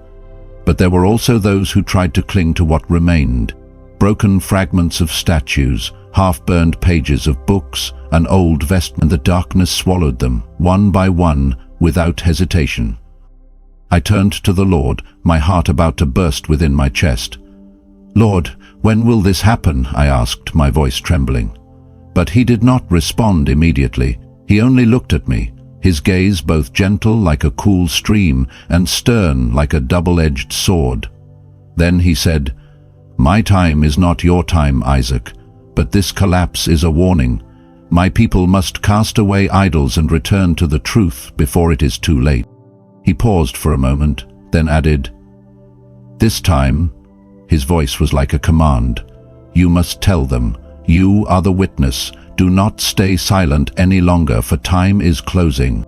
But there were also those who tried to cling to what remained. Broken fragments of statues, half-burned pages of books, an old vestment, and the darkness swallowed them, one by one, without hesitation. I turned to the Lord, my heart about to burst within my chest. "Lord, when will this happen?" I asked, my voice trembling. But he did not respond immediately. He only looked at me, his gaze both gentle like a cool stream and stern like a double-edged sword. Then he said, "My time is not your time, Isaac, but this collapse is a warning. My people must cast away idols and return to the truth before it is too late." He paused for a moment, then added, "This time," his voice was like a command, "you must tell them. You are the witness. Do not stay silent any longer, for time is closing."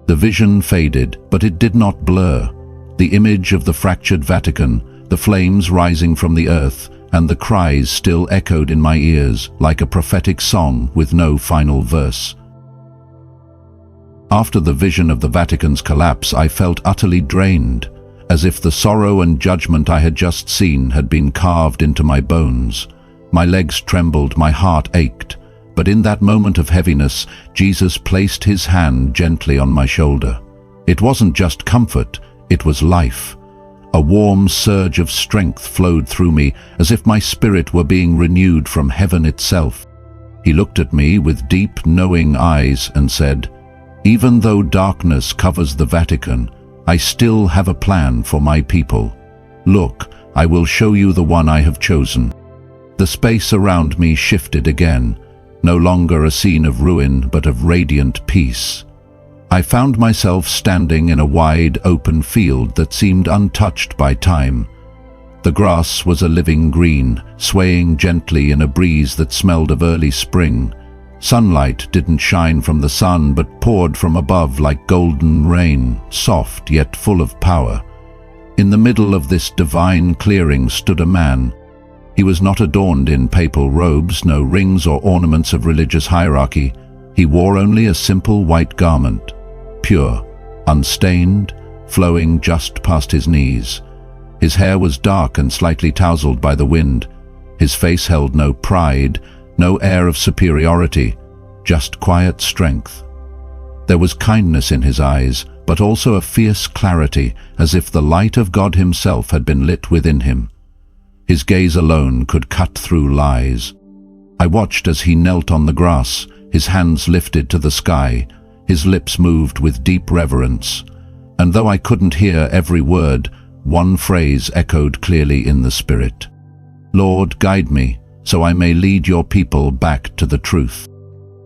The vision faded, but it did not blur. The image of the fractured Vatican, the flames rising from the earth, and the cries still echoed in my ears like a prophetic song with no final verse. After the vision of the Vatican's collapse, I felt utterly drained, as if the sorrow and judgment I had just seen had been carved into my bones. My legs trembled, my heart ached, but in that moment of heaviness, Jesus placed his hand gently on my shoulder. It wasn't just comfort, it was life. A warm surge of strength flowed through me, as if my spirit were being renewed from heaven itself. He looked at me with deep, knowing eyes and said, "Even though darkness covers the Vatican, I still have a plan for my people. Look, I will show you the one I have chosen." The space around me shifted again, no longer a scene of ruin but of radiant peace. I found myself standing in a wide, open field that seemed untouched by time. The grass was a living green, swaying gently in a breeze that smelled of early spring. Sunlight didn't shine from the sun but poured from above like golden rain, soft yet full of power. In the middle of this divine clearing stood a man. He was not adorned in papal robes, no rings or ornaments of religious hierarchy. He wore only a simple white garment, pure, unstained, flowing just past his knees. His hair was dark and slightly tousled by the wind. His face held no pride, no air of superiority, just quiet strength. There was kindness in his eyes, but also a fierce clarity, as if the light of God himself had been lit within him. His gaze alone could cut through lies. I watched as he knelt on the grass, his hands lifted to the sky, his lips moved with deep reverence. And though I couldn't hear every word, one phrase echoed clearly in the spirit. "Lord, guide me, so I may lead your people back to the truth."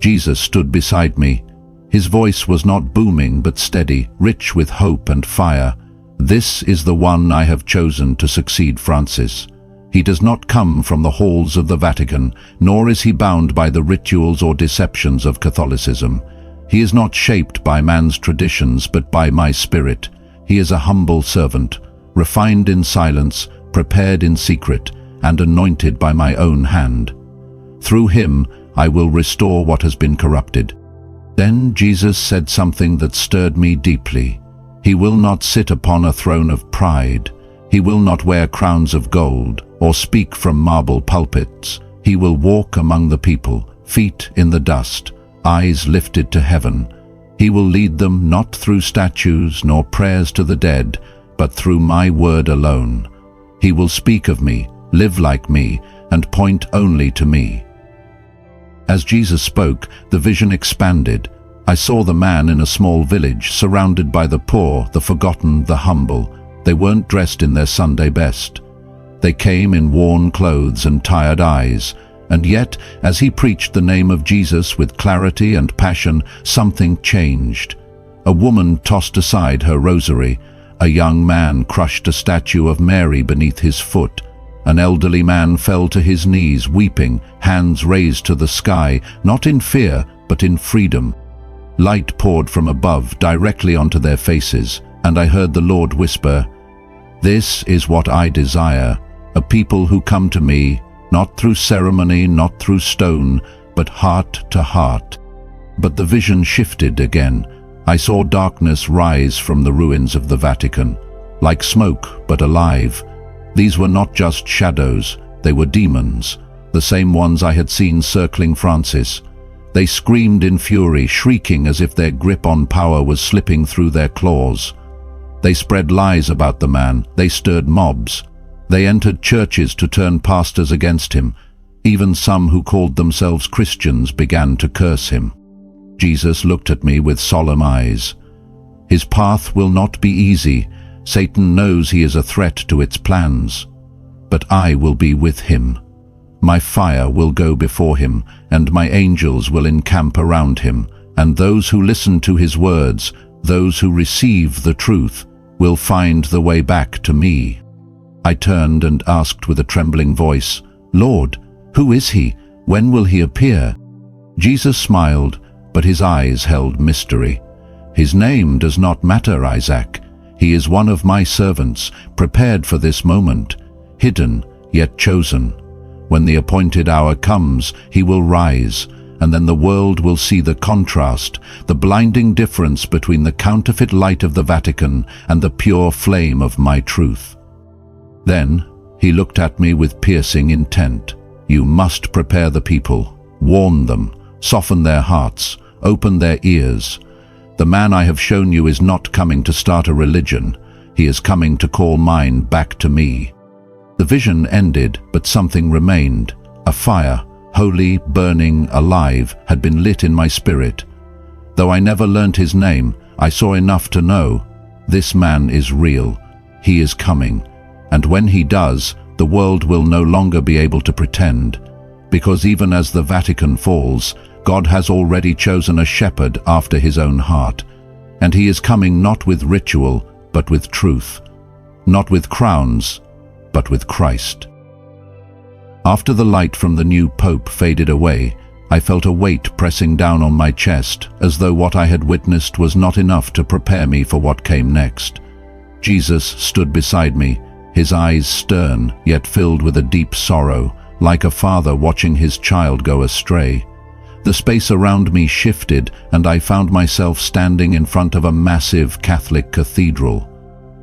Jesus stood beside me. His voice was not booming but steady, rich with hope and fire. "This is the one I have chosen to succeed Francis. He does not come from the halls of the Vatican, nor is he bound by the rituals or deceptions of Catholicism. He is not shaped by man's traditions but by my spirit. He is a humble servant, refined in silence, prepared in secret, and anointed by my own hand. Through him I will restore what has been corrupted." Then Jesus said something that stirred me deeply. He will not sit upon a throne of pride. He will not wear crowns of gold or speak from marble pulpits. He will walk among the people, feet in the dust, eyes lifted to heaven. He will lead them not through statues nor prayers to the dead, but through my word alone. He will speak of me, live like me, and point only to me. As Jesus spoke, the vision expanded. I saw the man in a small village, surrounded by the poor, the forgotten, the humble. They weren't dressed in their Sunday best. They came in worn clothes and tired eyes, and yet, as he preached the name of Jesus with clarity and passion, something changed. A woman tossed aside her rosary. A young man crushed a statue of Mary beneath his foot. An elderly man fell to his knees, weeping, hands raised to the sky, not in fear, but in freedom. Light poured from above, directly onto their faces, and I heard the Lord whisper, "This is what I desire, a people who come to me, not through ceremony, not through stone, but heart to heart." But the vision shifted again. I saw darkness rise from the ruins of the Vatican, like smoke, but alive. These were not just shadows, they were demons, the same ones I had seen circling Francis. They screamed in fury, shrieking as if their grip on power was slipping through their claws. They spread lies about the man, they stirred mobs. They entered churches to turn pastors against him. Even some who called themselves Christians began to curse him. Jesus looked at me with solemn eyes. His path will not be easy. Satan knows he is a threat to its plans. But I will be with him. My fire will go before him, and my angels will encamp around him, and those who listen to his words, those who receive the truth, will find the way back to me. I turned and asked with a trembling voice, "Lord, who is he? When will he appear?" Jesus smiled, but his eyes held mystery. "His name does not matter, Isaac. He is one of my servants, prepared for this moment, hidden yet chosen. When the appointed hour comes, he will rise, and then the world will see the contrast, the blinding difference between the counterfeit light of the Vatican and the pure flame of my truth." Then he looked at me with piercing intent. "You must prepare the people, warn them, soften their hearts, open their ears. The man I have shown you is not coming to start a religion. He is coming to call mine back to me." The vision ended, but something remained, a fire, holy, burning, alive, had been lit in my spirit. Though I never learnt his name, I saw enough to know, this man is real, he is coming, and when he does, the world will no longer be able to pretend, because even as the Vatican falls, God has already chosen a shepherd after his own heart, and he is coming not with ritual, but with truth, not with crowns, but with Christ. After the light from the new Pope faded away, I felt a weight pressing down on my chest, as though what I had witnessed was not enough to prepare me for what came next. Jesus stood beside me, his eyes stern, yet filled with a deep sorrow, like a father watching his child go astray. The space around me shifted, and I found myself standing in front of a massive Catholic cathedral.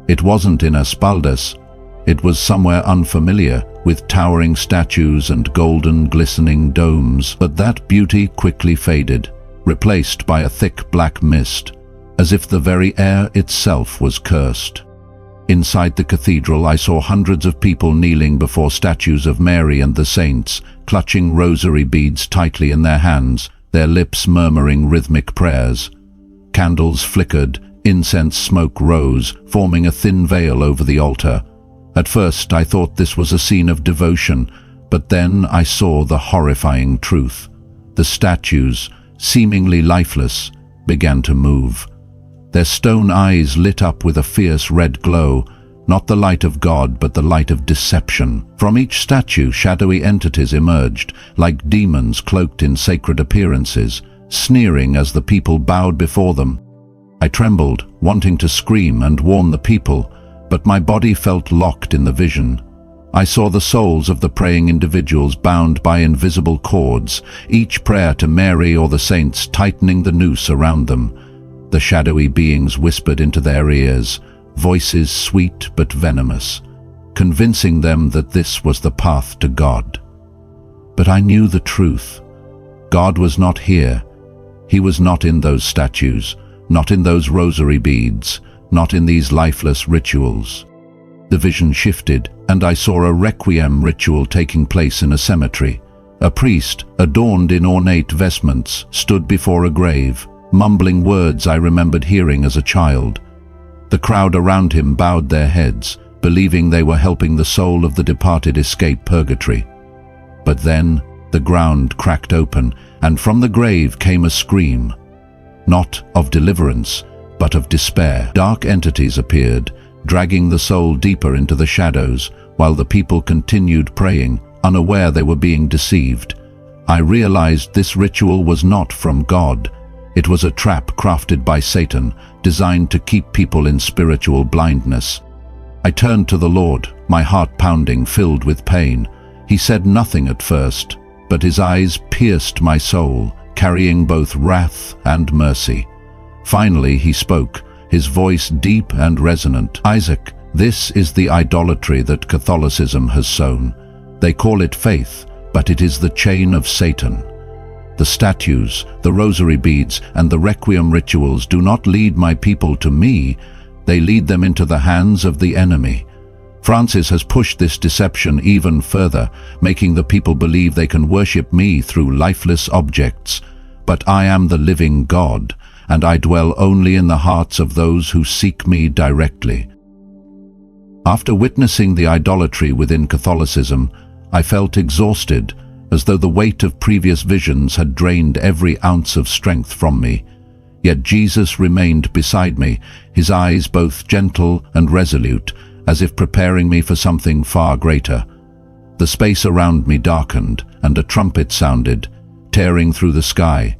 It wasn't in Espaldas. It was somewhere unfamiliar, with towering statues and golden glistening domes, but that beauty quickly faded, replaced by a thick black mist, as if the very air itself was cursed. Inside the cathedral I saw hundreds of people kneeling before statues of Mary and the saints, clutching rosary beads tightly in their hands, their lips murmuring rhythmic prayers. Candles flickered, incense smoke rose, forming a thin veil over the altar. At first I thought this was a scene of devotion, but then I saw the horrifying truth. The statues, seemingly lifeless, began to move. Their stone eyes lit up with a fierce red glow, not the light of God but the light of deception. From each statue shadowy entities emerged, like demons cloaked in sacred appearances, sneering as the people bowed before them. I trembled, wanting to scream and warn the people, but my body felt locked in the vision. I saw the souls of the praying individuals bound by invisible cords, each prayer to Mary or the saints tightening the noose around them. The shadowy beings whispered into their ears, voices sweet but venomous, convincing them that this was the path to God. But I knew the truth. God was not here. He was not in those statues, not in those rosary beads, not in these lifeless rituals. The vision shifted, and I saw a requiem ritual taking place in a cemetery. A priest, adorned in ornate vestments, stood before a grave, mumbling words I remembered hearing as a child. The crowd around him bowed their heads, believing they were helping the soul of the departed escape purgatory. But then the ground cracked open, and from the grave came a scream, not of deliverance, but of despair. Dark entities appeared, dragging the soul deeper into the shadows, while the people continued praying, unaware they were being deceived. I realized this ritual was not from God. It was a trap crafted by Satan, designed to keep people in spiritual blindness. I turned to the Lord, my heart pounding, filled with pain. He said nothing at first, but his eyes pierced my soul, carrying both wrath and mercy. Finally he spoke, his voice deep and resonant. "Isaac, this is the idolatry that Catholicism has sown. They call it faith, but it is the chain of Satan. The statues, the rosary beads, and the requiem rituals do not lead my people to me, they lead them into the hands of the enemy. Francis has pushed this deception even further, making the people believe they can worship me through lifeless objects. But I am the living God, and I dwell only in the hearts of those who seek me directly." After witnessing the idolatry within Catholicism, I felt exhausted, as though the weight of previous visions had drained every ounce of strength from me. Yet Jesus remained beside me, his eyes both gentle and resolute, as if preparing me for something far greater. The space around me darkened, and a trumpet sounded, tearing through the sky.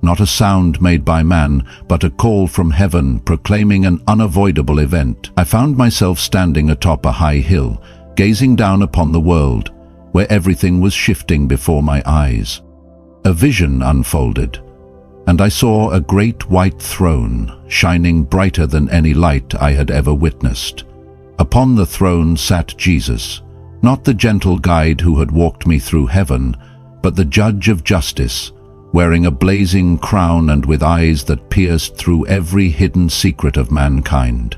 Not a sound made by man, but a call from heaven proclaiming an unavoidable event. I found myself standing atop a high hill, gazing down upon the world, where everything was shifting before my eyes. A vision unfolded, and I saw a great white throne, shining brighter than any light I had ever witnessed. Upon the throne sat Jesus, not the gentle guide who had walked me through heaven, but the judge of justice, wearing a blazing crown and with eyes that pierced through every hidden secret of mankind.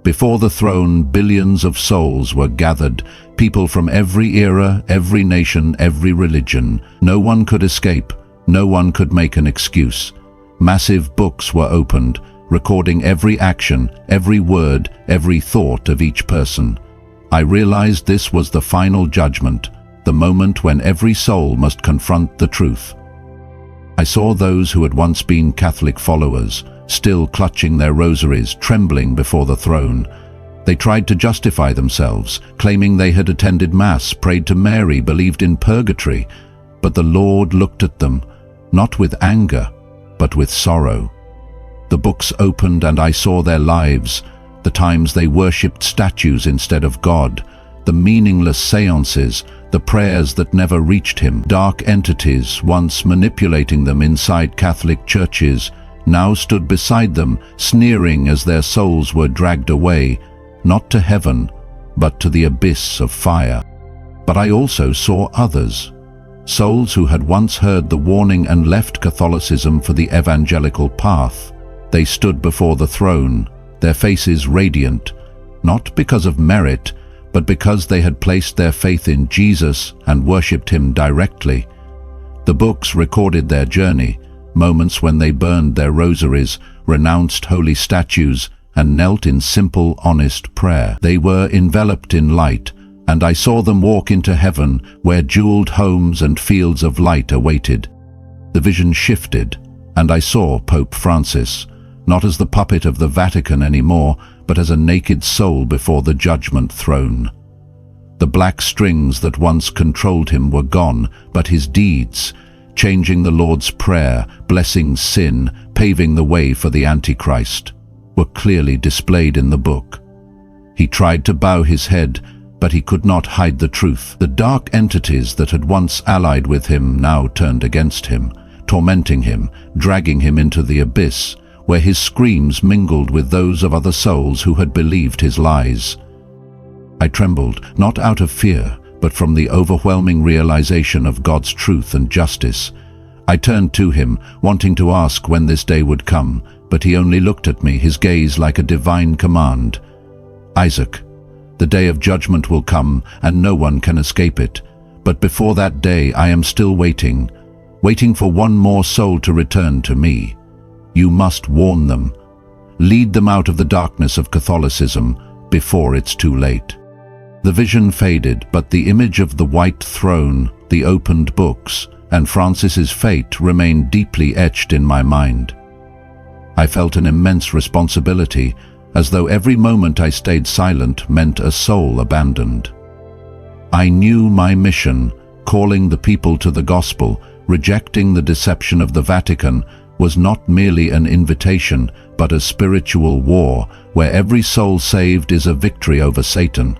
Before the throne, billions of souls were gathered, people from every era, every nation, every religion. No one could escape, no one could make an excuse. Massive books were opened, recording every action, every word, every thought of each person. I realized this was the final judgment, the moment when every soul must confront the truth. I saw those who had once been Catholic followers, still clutching their rosaries, trembling before the throne. They tried to justify themselves, claiming they had attended Mass, prayed to Mary, believed in purgatory. But the Lord looked at them, not with anger, but with sorrow. The books opened and I saw their lives, the times they worshipped statues instead of God, the meaningless seances, the prayers that never reached him. Dark entities, once manipulating them inside Catholic churches, now stood beside them, sneering as their souls were dragged away, not to heaven, but to the abyss of fire. But I also saw others, souls who had once heard the warning and left Catholicism for the evangelical path. They stood before the throne, their faces radiant, not because of merit, but because they had placed their faith in Jesus and worshipped him directly. The books recorded their journey, moments when they burned their rosaries, renounced holy statues, and knelt in simple, honest prayer. They were enveloped in light, and I saw them walk into heaven, where jeweled homes and fields of light awaited. The vision shifted, and I saw Pope Francis, not as the puppet of the Vatican anymore, but as a naked soul before the judgment throne. The black strings that once controlled him were gone, but his deeds, changing the Lord's Prayer, blessing sin, paving the way for the Antichrist, were clearly displayed in the book. He tried to bow his head, but he could not hide the truth. The dark entities that had once allied with him now turned against him, tormenting him, dragging him into the abyss, where his screams mingled with those of other souls who had believed his lies. I trembled, not out of fear, but from the overwhelming realization of God's truth and justice. I turned to him, wanting to ask when this day would come, but he only looked at me, his gaze like a divine command. Isaac, the day of judgment will come, and no one can escape it. But before that day I am still waiting for one more soul to return to me. You must warn them. Lead them out of the darkness of Catholicism before it's too late. The vision faded, but the image of the white throne, the opened books, and Francis's fate remained deeply etched in my mind. I felt an immense responsibility, as though every moment I stayed silent meant a soul abandoned. I knew my mission, calling the people to the gospel, rejecting the deception of the Vatican, was not merely an invitation, but a spiritual war, where every soul saved is a victory over Satan.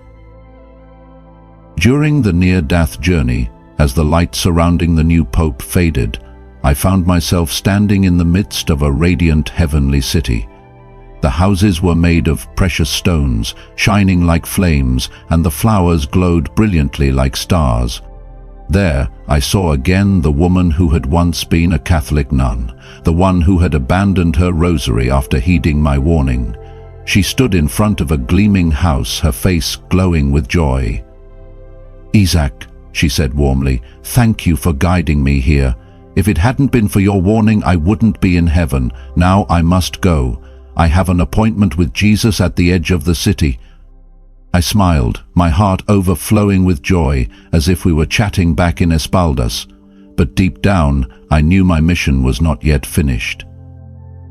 During the near-death journey, as the light surrounding the new pope faded, I found myself standing in the midst of a radiant heavenly city. The houses were made of precious stones, shining like flames, and the flowers glowed brilliantly like stars. There, I saw again the woman who had once been a Catholic nun, the one who had abandoned her rosary after heeding my warning. She stood in front of a gleaming house, her face glowing with joy. "Isaac," she said warmly, "thank you for guiding me here. If it hadn't been for your warning, I wouldn't be in heaven. Now I must go. I have an appointment with Jesus at the edge of the city." I smiled, my heart overflowing with joy, as if we were chatting back in Espaldas. But deep down, I knew my mission was not yet finished.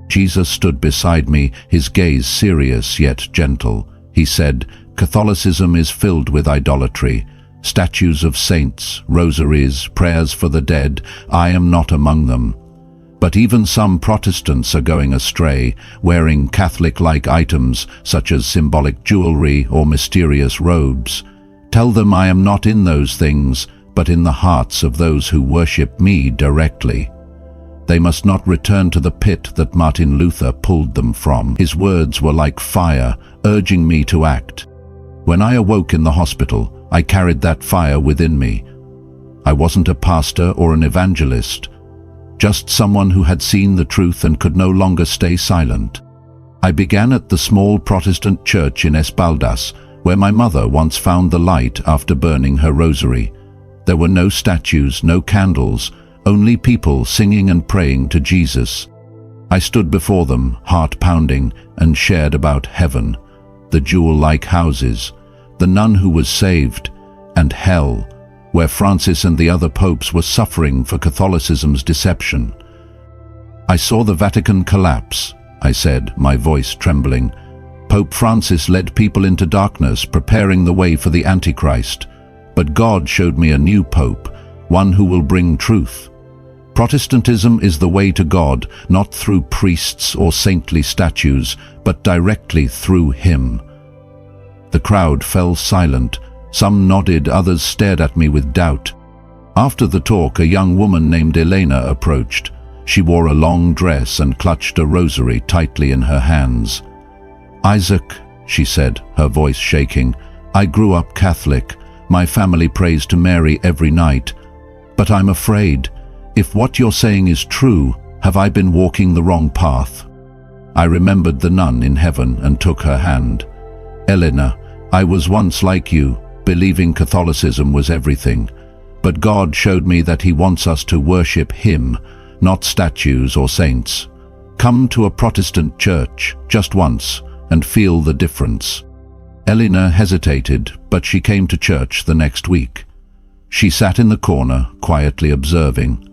Jesus stood beside me, his gaze serious yet gentle. He said, "Catholicism is filled with idolatry. Statues of saints, rosaries, prayers for the dead. I am not among them. But even some Protestants are going astray, wearing Catholic-like items such as symbolic jewelry or mysterious robes. Tell them I am not in those things, but in the hearts of those who worship me directly. They must not return to the pit that Martin Luther pulled them from." His words were like fire, urging me to act. When I awoke in the hospital, I carried that fire within me. I wasn't a pastor or an evangelist, just someone who had seen the truth and could no longer stay silent. I began at the small Protestant church in Espaldas, where my mother once found the light after burning her rosary. There were no statues, no candles, only people singing and praying to Jesus. I stood before them, heart pounding, and shared about heaven, the jewel-like houses, the nun who was saved, and hell, where Francis and the other popes were suffering for Catholicism's deception. I saw the Vatican collapse, I said, my voice trembling. Pope Francis led people into darkness, preparing the way for the Antichrist. But God showed me a new pope, one who will bring truth. Protestantism is the way to God, not through priests or saintly statues, but directly through him. The crowd fell silent. Some nodded, others stared at me with doubt. After the talk, a young woman named Elena approached. She wore a long dress and clutched a rosary tightly in her hands. "Isaac," she said, her voice shaking, "I grew up Catholic. My family prays to Mary every night. But I'm afraid, if what you're saying is true, have I been walking the wrong path?" I remembered the nun in heaven and took her hand. "Elena, I was once like you, believing Catholicism was everything. But God showed me that he wants us to worship him, not statues or saints. Come to a Protestant church, just once, and feel the difference." Elena hesitated, but she came to church the next week. She sat in the corner, quietly observing.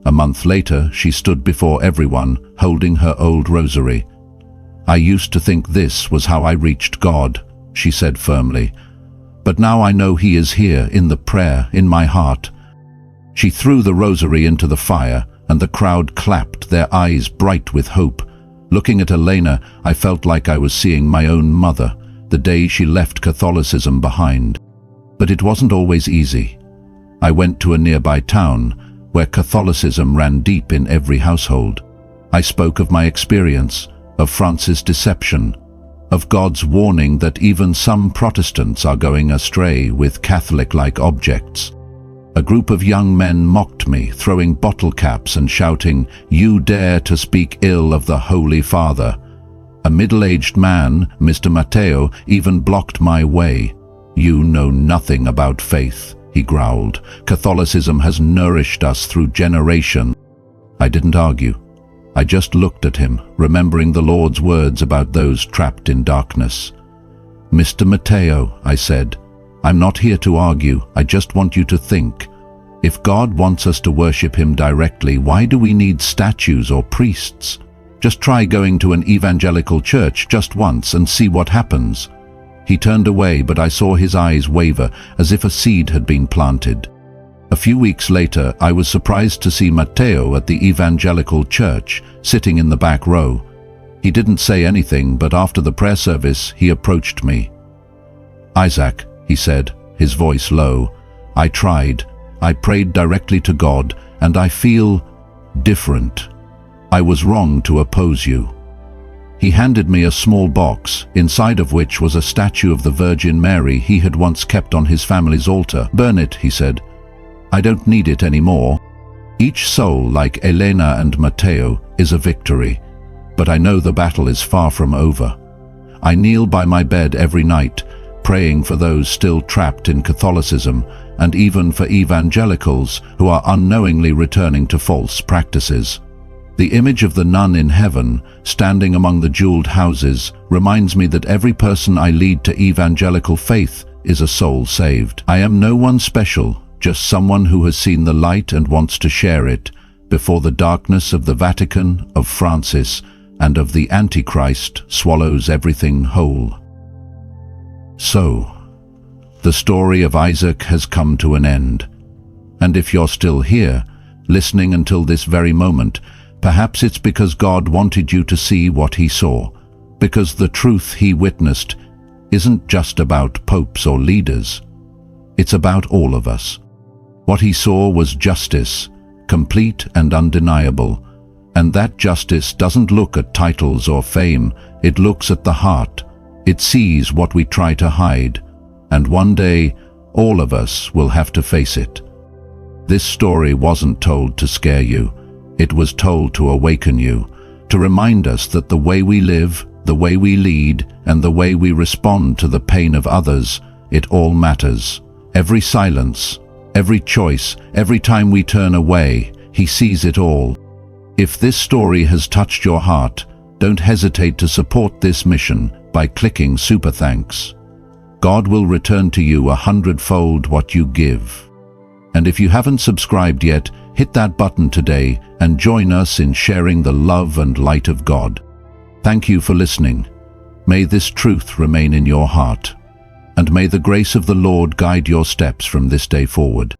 A month later, she stood before everyone, holding her old rosary. "I used to think this was how I reached God," she said firmly. "But now I know he is here, in the prayer, in my heart." She threw the rosary into the fire, and the crowd clapped, their eyes bright with hope. Looking at Elena, I felt like I was seeing my own mother, the day she left Catholicism behind. But it wasn't always easy. I went to a nearby town, where Catholicism ran deep in every household. I spoke of my experience, of Francis' deception, of God's warning that even some Protestants are going astray with Catholic-like objects. A group of young men mocked me, throwing bottle caps and shouting, "You dare to speak ill of the Holy Father." A middle-aged man, Mr. Matteo, even blocked my way. "You know nothing about faith," he growled. "Catholicism has nourished us through generations." I didn't argue. I just looked at him, remembering the Lord's words about those trapped in darkness. "Mr. Matteo," I said, "I'm not here to argue, I just want you to think. If God wants us to worship him directly, why do we need statues or priests? Just try going to an evangelical church just once and see what happens." He turned away, but I saw his eyes waver, as if a seed had been planted. A few weeks later, I was surprised to see Matteo at the evangelical church, sitting in the back row. He didn't say anything, but after the prayer service, he approached me. "Isaac," he said, his voice low, "I tried. I prayed directly to God, and I feel different. I was wrong to oppose you." He handed me a small box, inside of which was a statue of the Virgin Mary he had once kept on his family's altar. "Burn it," he said. "I don't need it anymore." Each soul, like Elena and Matteo, is a victory, but I know the battle is far from over. I kneel by my bed every night, praying for those still trapped in Catholicism, and even for evangelicals who are unknowingly returning to false practices. The image of the nun in heaven, standing among the jeweled houses, reminds me that every person I lead to evangelical faith is a soul saved. I am no one special, just someone who has seen the light and wants to share it, before the darkness of the Vatican, of Francis, and of the Antichrist swallows everything whole. So, the story of Isaac has come to an end. And if you're still here, listening until this very moment, perhaps it's because God wanted you to see what he saw, because the truth he witnessed isn't just about popes or leaders. It's about all of us. What he saw was justice, complete and undeniable, and that justice doesn't look at titles or fame, it looks at the heart. It sees what we try to hide, and one day, all of us will have to face it. This story wasn't told to scare you. It was told to awaken you, to remind us that the way we live, the way we lead, and the way we respond to the pain of others, it all matters. Every silence, every choice, every time we turn away, He sees it all. If this story has touched your heart, don't hesitate to support this mission by clicking Super Thanks. God will return to you 100-fold what you give. And if you haven't subscribed yet, hit that button today and join us in sharing the love and light of God. Thank you for listening. May this truth remain in your heart, and may the grace of the Lord guide your steps from this day forward.